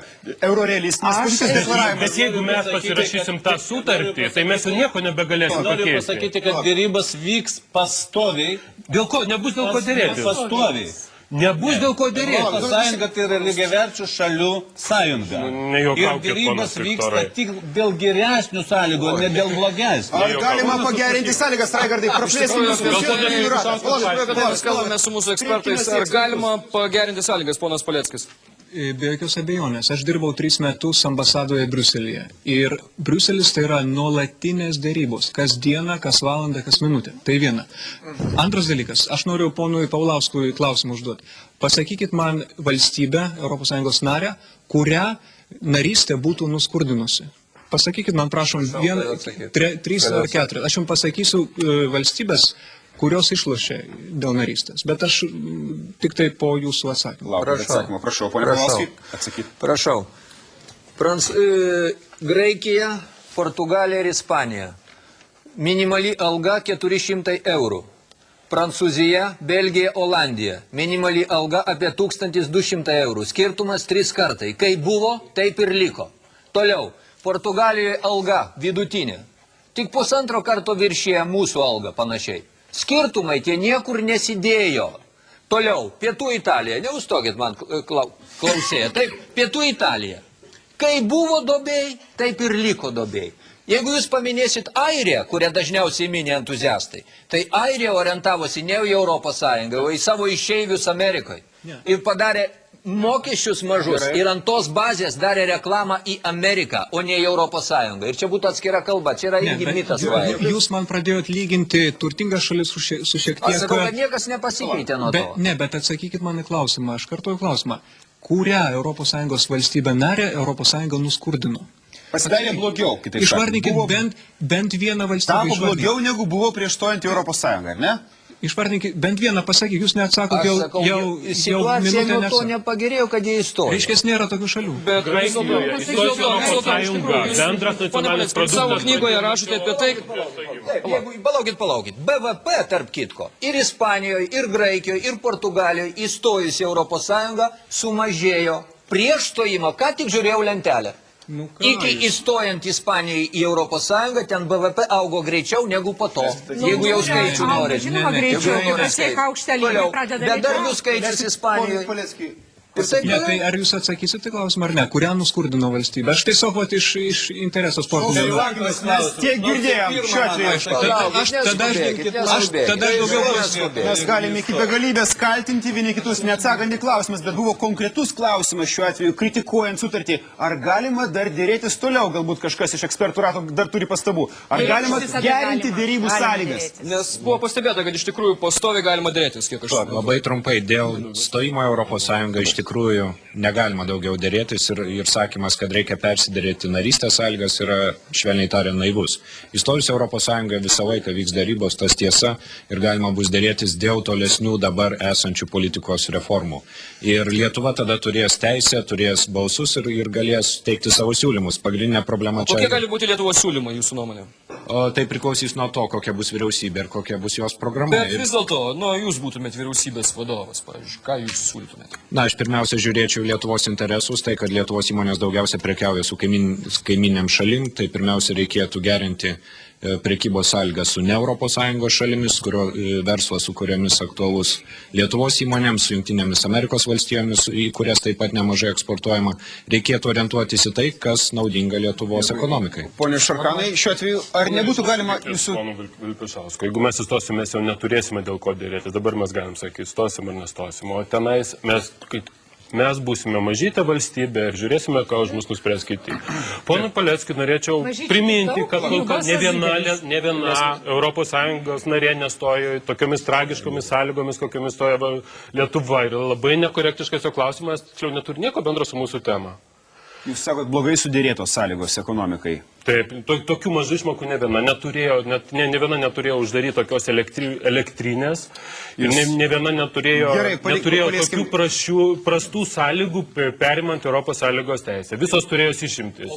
eurorealistinės pozicijos deklaravimas. Bet jeigu mes pasirašysim tą sutartį, tai mes jau nieko nebegalėsim pakeisti. Noriu pasakyti, kad dėrybos vyks pastoviai. Dėl ko? Nebus dėl ko dėrėtis. Pastoviai. Nebus dėl ko dėrėtis. Europos Sąjunga tai yra lygiaverčių šalių sąjunga. Ir dėrybos vyksta tik dėl geresnių sąlygų, ne dėl blogesnių. Ar galima pagerinti sąlygas, Raigardai, praplėsime Mes kalbame su mūsų ekspertais, ar galima pagerinti sąlygas, ponas Paleckis? Be jokios abejonės. Aš dirbau 3 metus ambasadoje Briuselyje. Ir Briuselis tai yra nuolatinės dėrybos. Kas dieną, kas valandą, kas minutę. Tai viena. Antras dalykas. Aš noriu ponui Paulauskui klausimą užduoti. Pasakykit man valstybę, ES narę, kurią narystė būtų nuskurdinusi. Pasakykit man, prašom, 3 ar 4. Aš jums pasakysiu valstybės, kurios išlošė dėl narystės. Bet aš tik tai po jūsų atsakymą. Prašau, ponia Paulauskai, atsakyti. Prašau. Graikija, Portugalija ir Ispanija. Minimali alga 400 eurų. Prancūzija, Belgija, Olandija. Minimali alga apie 1200 eurų. Skirtumas 3 kartai. Kai buvo, taip ir liko. Toliau. Portugalijoje alga vidutinė. Tik 1,5 karto viršyje mūsų alga panašiai. Skirtumai tie niekur nesidėjo. Toliau, Pietų Italija, neustokit man klausėję, taip, Pietų Italija. Kai buvo dobėjai, taip ir liko dobėjai. Jeigu jūs paminėsit Airiją, kurią dažniausiai minė entuziastai, tai Airija orientavosi ne į Europos Sąjungą, o į savo išeivius Amerikoje. Ir padarė mokesčius mažus ir ant tos bazės darė reklamą į Ameriką, o ne į Europos Sąjungą. Ir čia būtų atskira kalba, čia yra irgi mitas. Jūs man pradėjot lyginti turtingas šalis su šiek tiek... Aš sakau, kad niekas nepasikeitė nuo to. Ne, bet atsakykit man į klausimą, aš kartuoju klausimą. Kurią Europos Sąjungos valstybę narę Europos Sąjunga nuskurdino? Pasidarė blogiau, kitaip sakant. Išvardinkit bent vieną valstybę. Tapo blogiau, negu buvo prieš stojant į Europos Sąjungą, ar ne? Išvardinkit bent vieną, pasakyk, jūs neatsakot jau situacija nuo to nepagerėjo, kad jie įstojo. Reiškės nėra tokių šalių. Bet Europos Sąjunga, bendras nacionalinis produktas. Savo knygoje rašote apie tai. Palaukit. BVP, tarp kitko, ir Ispanijoje, ir Graikijoje, ir Portugalijoje įstojus į Europos Sąjungą sumažėjo prieš stojimo, ką tik žiūrėjau lentelę. Iki įstojant Ispanijai į Europos Sąjungą, ten BVP augo greičiau negu po to. Jeigu jau skaičių norit. Žinoma, greičiau, pasieka aukštą lygį, pradeda veikti. Bedarbių skaičius Ispanijoje. Tai ar jūs atsakysite klausimą ar ne? Kurią nuskurdino valstybę? Aš tiesiog iš intereso sporto. Mes tiek girdėjom šiuo atveju. Tada daugiau klausimų. Mes galime iki begalybės kaltinti vieni kitus, neatsakant į klausimus, bet buvo konkretus klausimas šiuo atveju, kritikuojant sutartį. Ar galima dar dėrėtis toliau? Galbūt kažkas iš ekspertų rato dar turi pastabų. Ar galima gerinti dėrybų sąlygas? Nes buvo pastebėta, kad iš tikrųjų pastoviai galima dėrėtis. Labai trumpai, dėl stojimo Europos Sąjungą iš tikrųjų negalima daugiau dėrėtis ir sakymas, kad reikia persidėrėti narystės sąlygas yra švelniai tariant naivus. Įstojus Europos Sąjungoje visą laiką vyks darybos, tas tiesa, ir galima bus dėrėtis dėl tolesnių dabar esančių politikos reformų. Ir Lietuva tada turės teisę, turės balsus ir galės teikti savo siūlymus. Pagrindinė problema čia... Kokie gali būti Lietuvos siūlymai, jūsų nuomonė? Tai priklausys nuo to, kokia bus vyriausybė ir kokia bus jos programa. Bet vis dėlto, jūs būtumėt vyriausybės vadovas, pavyzdžiui, ką jūs siūlytumėt? Na, aš pirmiausia žiūrėčiau Lietuvos interesus, tai kad Lietuvos įmonės daugiausia prekiauja su kaiminiam šalim, tai pirmiausia reikėtų gerinti prekybos sąlygas su ne Europos Sąjungos šalimis, kurio verslas su kuriomis aktualus Lietuvos įmonėms, su Jungtinėmis Amerikos valstijomis, į kurias taip pat nemažai eksportuojama. Reikėtų orientuotis į tai, kas naudinga Lietuvos ekonomikai. Pone Šarkanai, šiuo atveju, ar nebūtų galima jūsų... Vilpišauskai, jeigu mes įstosim, mes jau neturėsime dėl ko dėrėti. Dabar mes galim sakyti, įstosim ar nestosim. O tenais mes būsime mažytė valstybė ir žiūrėsime, ką už mus nuspręs kiti. Pone Paleckį, norėčiau priminti, kad ne viena Europos Sąjungos narė nestojo tokiomis tragiškomis sąlygomis, kokiamis stoja Lietuva. Ir labai nekorektiškas jo klausimas, tiksliau, neturi nieko bendro su mūsų tema. Jūs sakot, blogai sudėrėtos sąlygos ekonomikai. Taip, tokių mažų išmokų ne viena neturėjo uždaryti tokios elektrinės ir ne viena neturėjo tokių prastų sąlygų perimant Europos sąlygos teisę. Visos turėjo išimtis.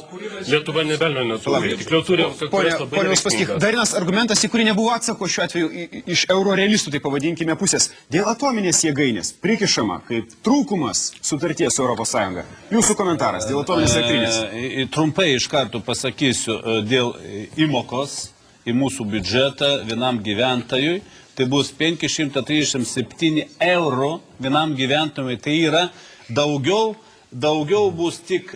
Lietuva nebelno neturėjo. Pone Uspaskich, dar vienas argumentas, į kurį nebuvo atsako šiuo atveju iš eurorealistų, tai pavadinkime pusės. Dėl atominės jėgainės prikišama kaip trūkumas sutarties su Europos Sąjunga. Jūsų komentaras dėl atominės elektrinės. Trumpai iš karto pasakysiu dėl įmokos į mūsų biudžetą vienam gyventojui. Tai bus 537 eurų vienam gyventojui. Tai yra daugiau bus tik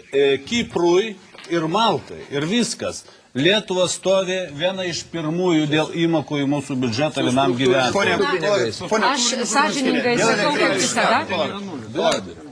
Kiprui ir Maltai. Ir viskas. Lietuva stovi viena iš pirmųjų dėl įmokų į mūsų biudžetą vienam gyventojui. Aš sąžiningai sakau, kaip visada.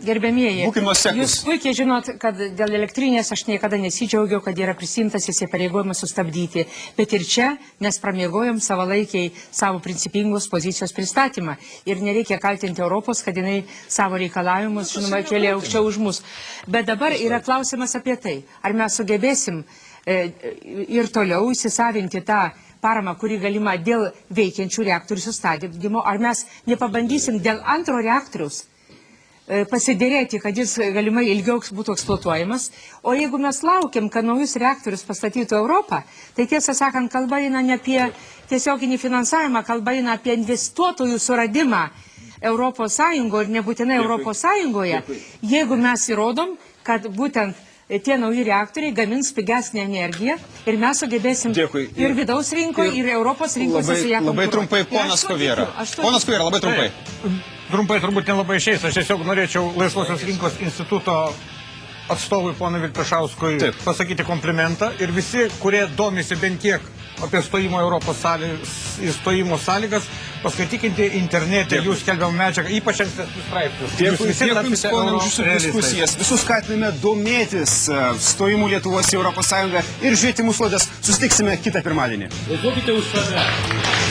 Gerbėmieji, jūs puikiai žinot, kad dėl elektrinės aš niekada nesidžiaugiau, kad yra prisimtas įsipareigojimas sustabdyti. Bet ir čia mes pramiegojom savalaikiai savo principingos pozicijos pristatymą. Ir nereikia kaltinti Europos, kad jinai savo reikalavimus, žinoma, kėlė aukščiau už mus. Bet dabar yra klausimas apie tai, ar mes sugebėsim ir toliau įsisavinti tą paramą, kuri galima dėl veikiančių reaktorių sustabdymo, ar mes nepabandysim dėl antro reaktoriaus pasidėrėti, kad jis galimai ilgiau būtų eksploatuojamas, o jeigu mes laukiam, kad naujus reaktorius pastatytų Europą, tai tiesą sakant, kalba eina ne apie tiesioginį finansavimą, kalba eina apie investuotojų suradimą Europos Sąjungoje ir nebūtinai Europos Sąjungoje, jeigu mes įrodom, kad būtent tie nauji reaktoriai gamins pigesnę energiją ir mes sugebėsim ir vidaus rinkoje, ir Europos rinkose su ją konkuruoti. Labai trumpai, ponas Koviera. Ponas Koviera, labai trumpai. trumpai turbūt nelabai išeis. Aš tiesiog norėčiau Laisvosios rinkos instituto atstovui ponui Vilpišauskui pasakyti komplimentą ir visi, kurie domisi bent kiek apie stojimo Europos įstojimo sąlygas, paskaitykite internete jų skelbiamą medžiagą, ypač ankstesnius straipsnius. Dėkui, ponai, už jūsų diskusijas. Visus skatiname domėtis stojimu Lietuvos į Europos Sąjungą ir žiūrėti mūsų laidas. Susitiksime kitą pirmadienį. Balsuokite už save.